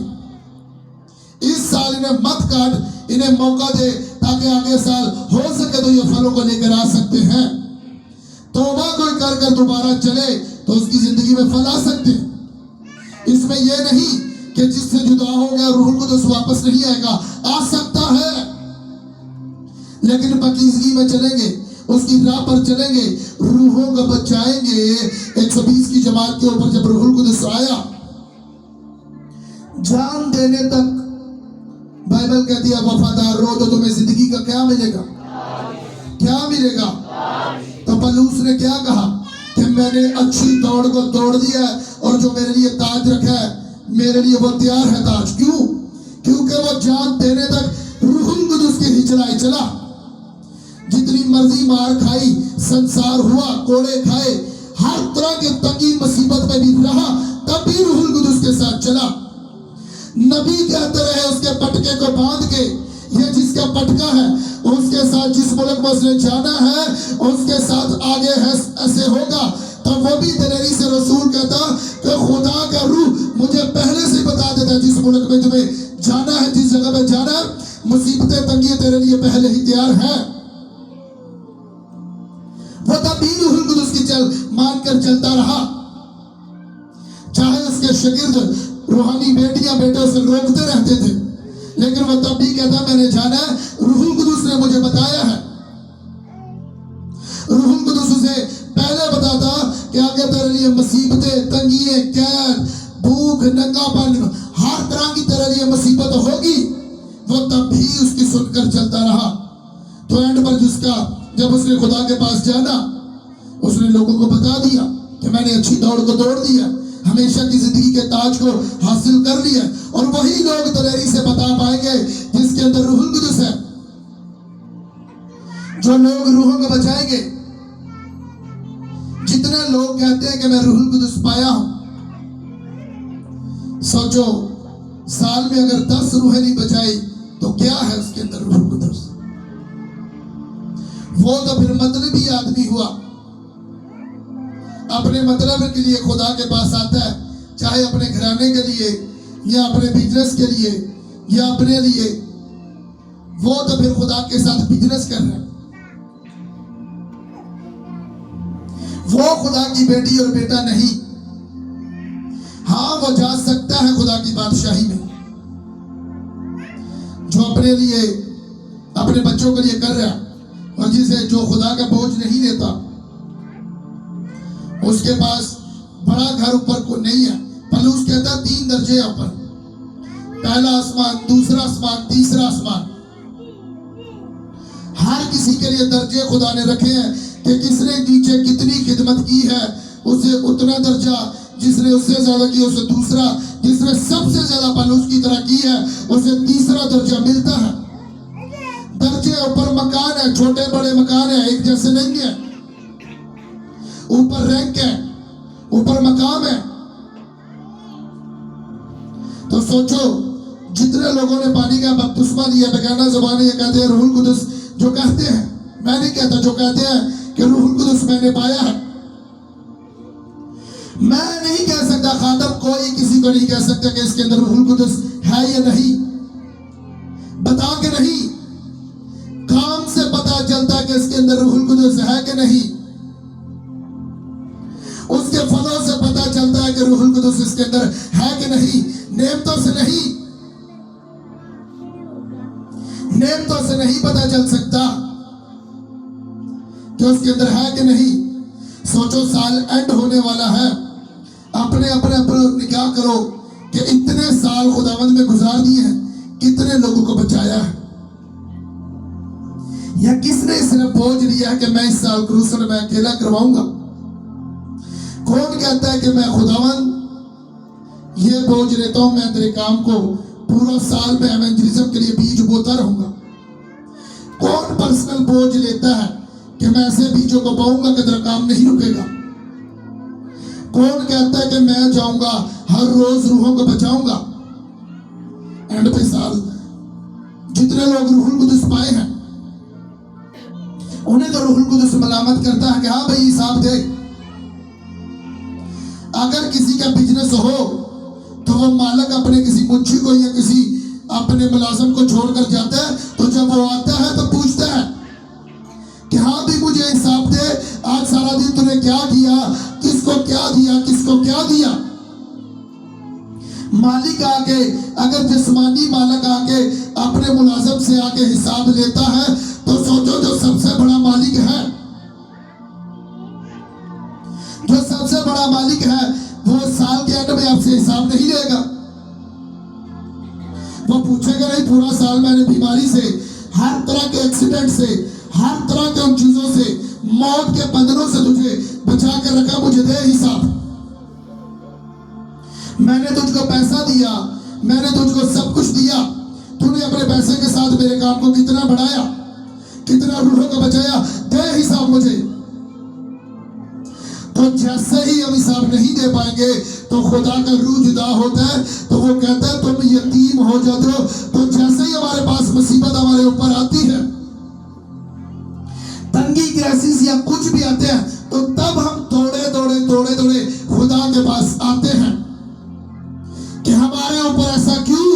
इस साल इन्हें मत काट, इन्हें मौका दे ताकि आगे साल हो सके तो ये फलों को लेकर आ सकते हैं। तौबा कोई कर कर दोबारा चले तो उसकी जिंदगी में फल आ सकते हैं। इसमें यह नहीं कि जिससे जुदा हो गया रूहुल कुदस वापस नहीं आएगा, आ सकता है, लेकिन पाकीज़गी में चलेंगे, उसकी राह पर चलेंगे, रूहों को बचाएंगे। 120 की जमात के ऊपर जब रूहुल कुदस आया, जान देने तक बाइबल कहती है वफादार रहो तो तुम्हें जिंदगी का क्या मिलेगा? क्या मिलेगा? तो पलूस ने क्या कहा कि मैंने अच्छी दौड़ को दौड़ दिया है और जो मेरे लिए ताज रखा है मेरे लिए वो तैयार है ताज। क्यों? क्योंकि वो जान देने तक रूहुल कुदस की हिचलाई चला। जितनी मर्जी मार खाई, संसार हुआ, कोड़े खाए, हर तरह के तंगी मुसीबत में भी रहा, तब भी रूहुल कुदस के साथ चला। नबी कहते रहे उसके पटके को बांध के, ये जिसका पटका है उसके साथ जिस मुल्क में उसने जाना है उसके साथ आगे है, ऐसे होगा। तो वो भी दलेरी से रसूल कहता कि खुदा का रूह मुझे पहले से बता देता जिस मुल्क में तुम्हें जाना है, जिस जगह में जाना है, मुसीबतें तंगियां तेरे लिए पहले ही तैयार है। वो तब भी रूहुल कुदस की मानकर चलता रहा, चाहे उसके शागिर्द रूहानी बेटियां बेटे उसे रोकते रहते थे, लेकिन वो तब भी कहता मैंने जाना है, रूहुल कुदस ने मुझे बताया है। रूहुल कुदस उसे पहले बताता कि आगे तेरे लिए मुसीबतें, तंगियां, कैद, भूख, नंगापन, हर तरह की तेरे लिए मुसीबत होगी। वो तब भी उसकी सुनकर चलता रहा। तो एंड पर जिसका जब उसने खुदा के पास जाना, उसने लोगों को बता दिया कि मैंने अच्छी दौड़ को दौड़ दिया, हमेशा की जिंदगी के ताज को हासिल कर लिया। और वही लोग दलेरी से बता पाएंगे जिसके अंदर रूहुल कुदस है, जो लोग रूहों को बचाएंगे। जितने लोग कहते हैं कि मैं रूहुल कुदस पाया हूं, सोचो साल में अगर 10 रूहें नहीं बचाई तो क्या है उसके अंदर रूहुल कुदस? वो तो फिर मतलबी आदमी हुआ, अपने मतलब के लिए खुदा के पास आता है, चाहे अपने घराने के लिए या अपने बिजनेस के लिए या अपने लिए। वो तो फिर खुदा के साथ बिजनेस कर रहे हैं। वो खुदा की बेटी और बेटा नहीं। हाँ, वो जा सकता है खुदा की बादशाही में, जो अपने लिए, अपने बच्चों के लिए कर रहा है, और जिसे जो खुदा का बोझ नहीं लेता, उसके पास बड़ा घर ऊपर को नहीं है। पलूस कहता है 3 दर्जे है ऊपर, पहला आसमान, दूसरा आसमान, तीसरा आसमान। हर किसी के लिए दर्जे खुदा ने रखे हैं कि किसने नीचे कितनी खिदमत की है उसे उतना दर्जा, जिसने उससे ज्यादा की उसे दूसरा, जिसने सबसे ज्यादा पलूस की तरह की है उसे तीसरा दर्जा मिलता है। दर्जे ऊपर मकान है, छोटे बड़े मकान है, एक जैसे नहीं है। ऊपर रैंक है, ऊपर मकाम है। तो सोचो, जितने लोगों ने पानी का बपतिस्मा लिया, बेगाना ज़बान ये कहते हैं रूहुल कुदस, जो कहते हैं, मैं नहीं कहता, जो कहते हैं कि रूहुल कुदस मैंने पाया है। मैं नहीं कह सकता, खातम कोई किसी को नहीं कह सकता कि इसके अंदर रूहुल कुदस है या नहीं। बता के नहीं, काम से पता चलता है कि इसके अंदर रूहुल कुदस है कि नहीं। उसके फलों से पता चलता है कि रूहुल कुदस इसके अंदर है कि नहीं। नेमतों से नहीं, नेमतों से नहीं पता चल सकता कि उसके अंदर है कि नहीं। सोचो, साल एंड होने वाला है, अपने अपने ऊपर निगाह करो कि इतने साल खुदावंद में गुजार दिए हैं, कितने लोगों को बचाया है, या किसने इसने बोझ लिया है कि मैं इस साल क्रूसल में अकेला करवाऊंगा। कौन कहता है कि मैं खुदावंद ये बोझ लेता हूं, मैं तेरे काम को पूरा साल में एवेंजलिज्म के लिए बीज बोता रहूंगा। कौन पर्सनल बोझ लेता है कि मैं ऐसे बीजों को बोऊंगा कि तेरा काम नहीं रुकेगा। कौन कहता है कि मैं जाऊंगा हर रोज रूहों को बचाऊंगा। एंड पे साल जितने लोग रूहुल कुदस पाए हैं, उन्हें तो रूहुल कुदस मलामत करता है कि हाँ भाई हिसाब दे। अगर किसी का बिजनेस हो तो वो मालिक अपने किसी मुंशी को या किसी अपने मुलाजिम को छोड़कर जाता है, तो जब वो आता है तो पूछता है कि हाँ भी मुझे हिसाब दे, आज सारा दिन तूने क्या किया, किसको क्या दिया, किसको क्या दिया। मालिक आके, अगर जिस्मानी मालिक आके अपने मुलाजिम से आके हिसाब लेता है, तो सोचो जो सबसे बड़ा मालिक है, जो सबसे बड़ा मालिक है, वो साल के एंड में आपसे हिसाब नहीं लेगा। वो पूछेगा नहीं पूरा साल मैंने बीमारी से, हर तरह के एक्सीडेंट से, हर तरह के उन चीजों से, मौत के बंधनों से तुझे बचा कर रखा, मुझे दे हिसाब। मैंने तुझको पैसा दिया, मैंने तुझको सब कुछ दिया, तूने अपने पैसे के साथ मेरे काम को कितना बढ़ाया, कितना रूहों को बचाया, दे हिसाब मुझे। तो जैसे ही हम हिसाब नहीं दे पाएंगे तो खुदा का रूह जुदा होता है, तो वो कहता है तुम यतीम हो जाते हो। तो जैसे ही हमारे पास मुसीबत हमारे ऊपर आती है, तंगी क्राइसिस या कुछ भी आते हैं, तो तब हम दौड़े दौड़े दौड़े दौड़े खुदा के पास आते हैं कि हमारे ऊपर ऐसा क्यों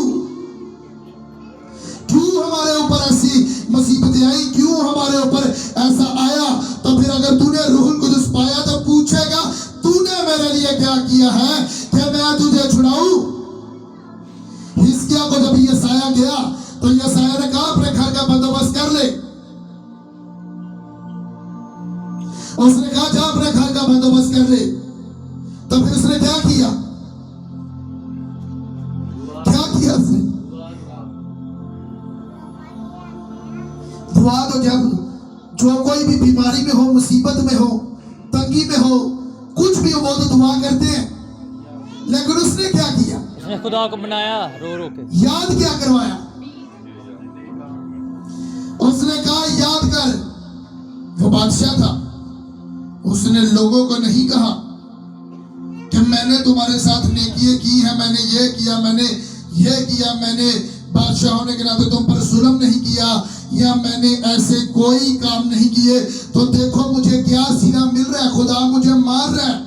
हमारे ऊपर ऐसी मुसीबतें आई, क्यों हमारे ऊपर ऐसा आया। तो फिर अगर तूने रूहुल कुदस पाया तो पूछेगा तूने मेरे लिए क्या किया है कि मैं तुझे छुड़ाऊं। हिजकिय्याह को जब यशायाह गया तो यशायाह ने कहा अपने घर का बंदोबस्त कर ले। उसने कहा जा अपने घर का बंदोबस्त कर ले। तो फिर उसने क्या किया, उसने दुआ। तो जब जो कोई भी बीमारी में हो, मुसीबत में हो, तंगी में हो, कुछ भी हो, वो तो दुआ करते हैं। लेकिन उसने क्या किया, उसने खुदा को बनाया रो रो के, याद क्या करवाया। उसने कहा याद कर, वो बादशाह था, उसने लोगों को नहीं कहा कि मैंने तुम्हारे साथ नेकियां की है, मैंने ये किया, मैंने ये किया, मैंने बादशाह होने के नाते तुम पर जुल्म नहीं किया, या मैंने ऐसे कोई काम नहीं किए। तो देखो मुझे क्या सीना मिल रहा है, खुदा मुझे मार रहा है।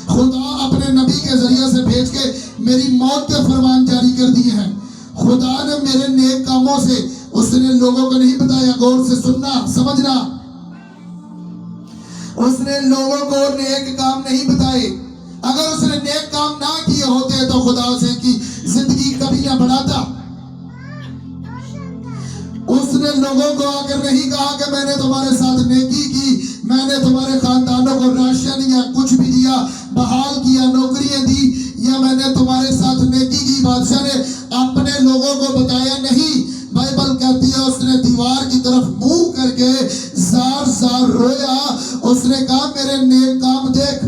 खुदा अपने नबी के जरिए से भेज के मेरी मौत के फरमान जारी कर दिए हैं। खुदा ने मेरे नेक कामों से उसने लोगों को नहीं बताया, गौर से सुनना समझना, उसने लोगों को नेक काम नहीं बताए। अगर उसने नेक काम ना किए होते तो खुदा से की जिंदगी कभी ना बढ़ाता। उसने लोगों को आकर नहीं कहा कि मैंने तुम्हारे साथ नेकी की, मैंने तुम्हारे खानदानों को राशन या कुछ भी दिया, बहाल किया, नौकरियां दी, या मैंने तुम्हारे साथ नेकी की। बादशाह ने अपने लोगों को बताया नहीं। बाइबल कहती है उसने दीवार की तरफ मुंह करके जार जार रोया। उसने कहा मेरे नेक काम देख।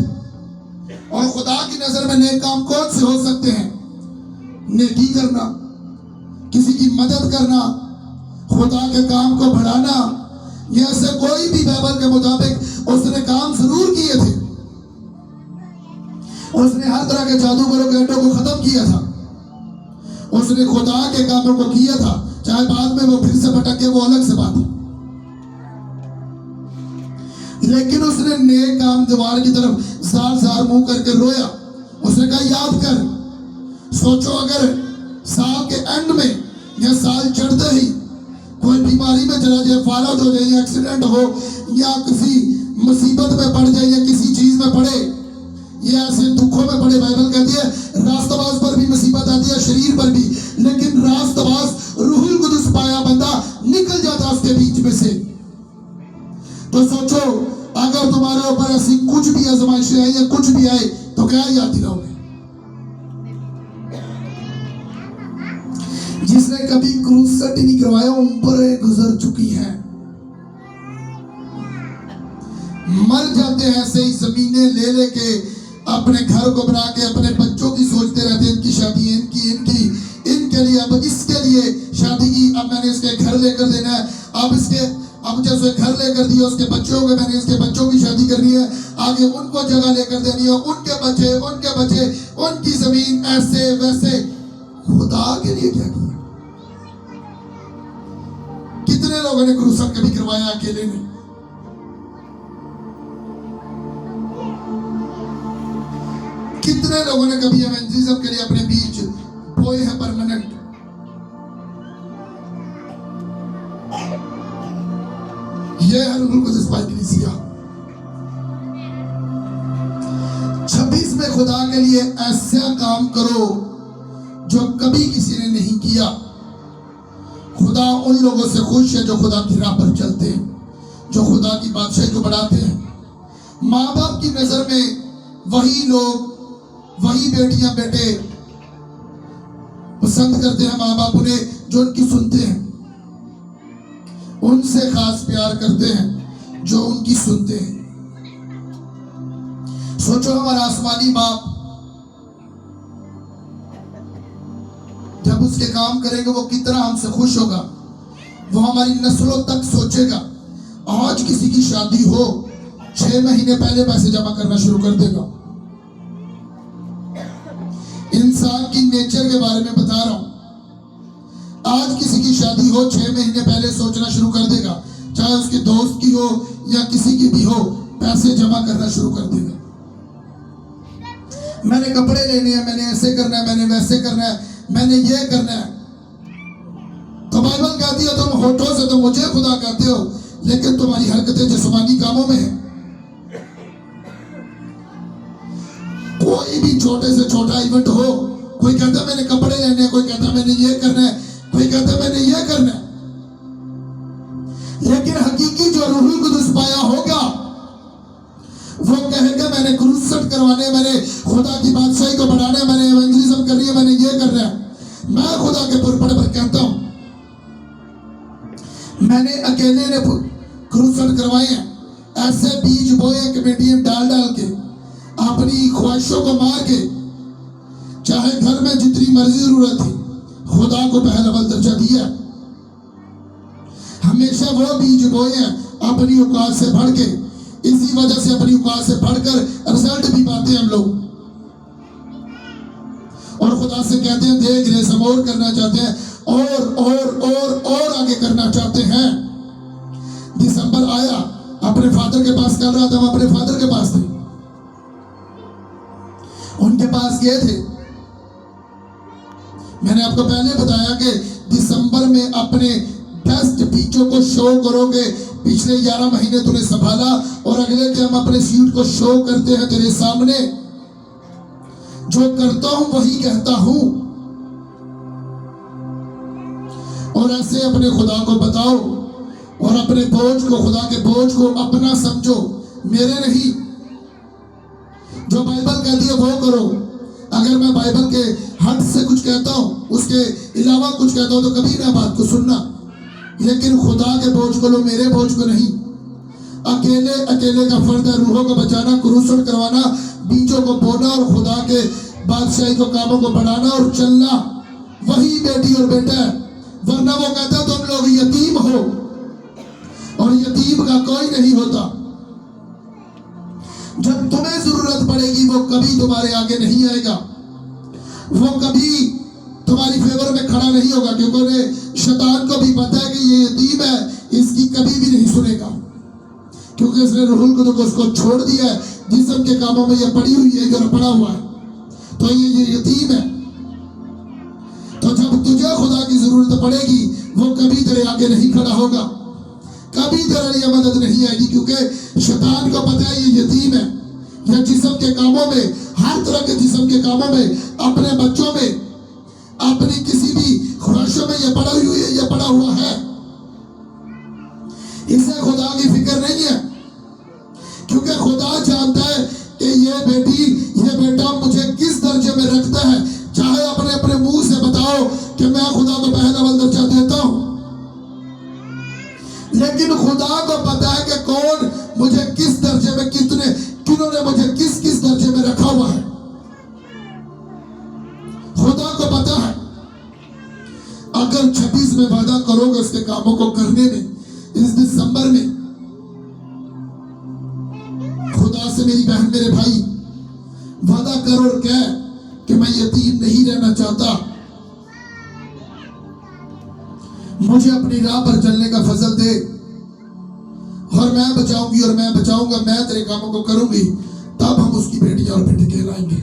और खुदा की नजर में नेक काम कौन से हो सकते हैं? नेकी करना, किसी की मदद करना, खुदा के काम को बढ़ाना। ये ऐसे कोई भी बाइबल के मुताबिक उसने काम जरूर किए थे। उसने हर तरह के जादूगरों के अड्डों को खत्म किया था। उसने खुदा के कामों को किया था, चाहे बाद में वो फिर से भटक के, वो अलग से बात है। लेकिन उसने नेक काम दीवार की तरफ जार जार मुंह करके रोया। उसने कहा याद कर, सोचो अगर साल के एंड में या साल चढ़ते ही कोई बीमारी में चला जाए, फालत हो जाए, या एक्सीडेंट हो, या किसी मुसीबत में पड़ जाए, या किसी चीज में पड़े, या ऐसे दुखों में पड़े। बाइबल कहती है रास्तबाज पर भी मुसीबत आती है, शरीर पर भी, लेकिन रास्तबाज रूहुल कुदस पाया बंदा निकल जाता उसके बीच में से। तो सोचो अगर तुम्हारे ऊपर ऐसी कुछ भी आजमाइशें आई या कुछ भी आए तो क्या याद दिलाओगे? जिसने कभी क्रूज सेट नहीं करवाया, उम्रें गुजर चुकी हैं, मर जाते हैं ऐसे ही जमीनें ले लेके, अपने घर को बना के अपने बच्चों की सोचते रहते हैं, इनकी शादी है, इनके लिए, अब इसके लिए शादी की, अब मैंने इसके घर लेकर देना है, अब जैसे घर लेकर दिया उसके बच्चों को, मैंने इसके बच्चों की शादी करनी है, आगे उनको जगह लेकर देनी है, उनके बच्चे, उनकी जमीन, ऐसे वैसे। खुदा के लिए क्या किया? कितने लोगों ने क्रूज कभी करवाया अकेले ने? कितने लोगों ने कभी इवेंजलिज्म के लिए अपने बीच बोए हैं परमानेंट? ये है रूहुल कुदस पाई कलीसिया। 26 में खुदा के लिए ऐसा काम करो जो कभी किसी ने नहीं किया। खुदा उन लोगों से खुश है जो खुदा की राह पर चलते हैं, जो खुदा की बादशाही को बढ़ाते हैं। माँ बाप की नजर में वही लोग, वही बेटियां बेटे पसंद करते हैं माँ बाप उन्हें जो उनकी सुनते हैं, उनसे खास प्यार करते हैं जो उनकी सुनते हैं। सोचो हमारा आसमानी बाप जब उसके काम करेंगे वो कितना हमसे खुश होगा। वो हमारी नस्लों तक सोचेगा। आज किसी की शादी हो, 6 महीने पहले पैसे जमा करना शुरू कर देगा। इंसान की नेचर के बारे में बता रहा हूं। आज किसी की शादी हो, 6 महीने पहले सोचना शुरू कर देगा, चाहे उसके दोस्त की हो या किसी की भी हो, पैसे जमा करना शुरू कर देगा। मैंने कपड़े लेने हैं, मैंने ऐसे करना है, मैंने वैसे करना है, मैंने ये करना है। तो बाइबल कहती है तुम होठों से तो मुझे खुदा कहते हो, लेकिन तुम्हारी हरकतें जिस्मानी कामों में है। कोई भी छोटे से छोटा इवेंट हो, कोई कहता है मैंने कपड़े लेने हैं, कोई कहता है मैंने ये करना है, कोई कहता है मैंने ये करना है। लेकिन हकीकी जो रूहुल कुदस पाया होगा वो कहेगा मैंने क्रूज सेट करवाने, मैंने खुदा की बादशाही को बढ़ाने, मैंने इवेंजलिज्म करनी है, मैंने ये करना है। मैं खुदा के पुरपड़े पर कहता हूं मैंने अकेले ने क्रूज सेट करवाए हैं। ऐसे बीज बोए कमेटियां डाल के, अपनी ख्वाहिशों को मार के, चाहे घर में जितनी मर्जी जरूरत थी, खुदा को पहला अव्वल दर्जा दिया। हमेशा वो बीज बोए हैं अपनी औकात से बढ़ के। इसी वजह से अपनी औकात से बढ़कर रिजल्ट भी पाते हैं हम लोग, और खुदा से कहते हैं देख रेस हम और करना चाहते हैं, और आगे करना चाहते हैं। दिसंबर आया, अपने फादर के पास कर रहा था, हम अपने फादर के पास थे, उनके पास गए थे। मैंने आपको पहले बताया कि दिसंबर में अपने बीचों को शो करोगे। पिछले 11 महीने तूने संभाला और अगले के हम अपने सीट को शो करते हैं तेरे सामने। जो करता हूं वही कहता हूं। और ऐसे अपने खुदा को बताओ और अपने बोझ को, खुदा के बोझ को अपना समझो, मेरे नहीं। जो बाइबल कहती है वो करो। अगर मैं बाइबल के हट से कुछ कहता हूं, उसके अलावा कुछ कहता हूं, तो कभी ना बात को सुनना। लेकिन खुदा के बोझ को लो, मेरे बोझ को नहीं। अकेले अकेले का फर्ज है रूहों को बचाना, क्रूसण करवाना, बीजों को बोना और खुदा के बादशाही को कामों को बढ़ाना और चलना। वही बेटी और बेटा है। वरना वो कहता तुम लोग यतीम हो, और यतीम का कोई नहीं होता। जब तुम्हें जरूरत पड़ेगी वो कभी तुम्हारे आगे नहीं आएगा, वो कभी तुम्हारी फेवर में खड़ा नहीं होगा, क्योंकि उन्हें शैतान को भी पता है कि ये यतीम है, इसकी कभी भी नहीं सुनेगा, क्योंकि इसने रूहुल कुदुस को उसको छोड़ दिया है। जिस्म के कामों में ये पड़ी हुई है, जो पड़ा हुआ है, तो ये यतीम है। तो जब तुझे खुदा की जरूरत पड़ेगी वो कभी तेरे आगे नहीं खड़ा होगा, कभी तेरे लिए मदद नहीं आएगी, क्योंकि शैतान को पता है ये यतीम है। यह जिस्म के कामों में, हर तरह के जिस्म के कामों में, अपने बच्चों में, अपनी किसी भी ख्वाहिशों में ये पड़ा हुई है, ये पड़ा हुआ है। इसे खुदा की फिक्र नहीं है, क्योंकि खुदा जानता है कि ये बेटी, ये बेटा मुझे किस दर्जे में रखता है। चाहे अपने अपने मुंह से बताओ कि मैं खुदा को पहला अव्वल दर्जा देता हूं, लेकिन खुदा को पता है कि कौन मुझे किस दर्जे में, किन्होंने मुझे किस किस दर्जे में रखा हुआ है। खुदा को पता है। अगर 26 में वादा करोगे उसके कामों को करने में, इस दिसंबर में, खुदा से मेरी बहन, मेरे भाई, वादा कर और कह कि मैं यतीम नहीं रहना चाहता। मुझे अपनी राह पर चलने का फजल दे, और मैं बचाऊंगी और मैं बचाऊंगा, मैं तेरे कामों को करूंगी। तब हम उसकी बेटियां और बेटे कहलाएंगे।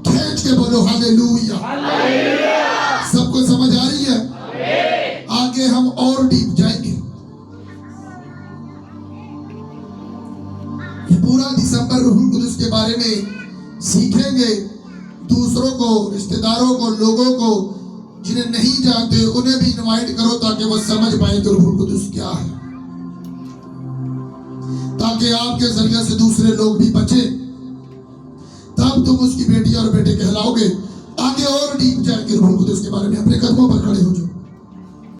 खींच के बोलो हालेलुया। सबको समझ आ रही है? आगे हम और डीप जाएंगे। ये पूरा दिसंबर रूहुल कुदुस के बारे में सीखेंगे। दूसरों को, रिश्तेदारों को, लोगों को जिन्हें नहीं जानते उन्हें भी इनवाइट करो, ताकि वो समझ पाए कि रूहुल कुदुस क्या है, ताकि आपके जरिए से दूसरे लोग भी बचे। तब तुम उसकी बेटी और बेटे कहलाओगे। आगे और डीप जाएंगे रूहुल कुदुस के बारे में। अपने कदमों पर खड़े हो जाओ।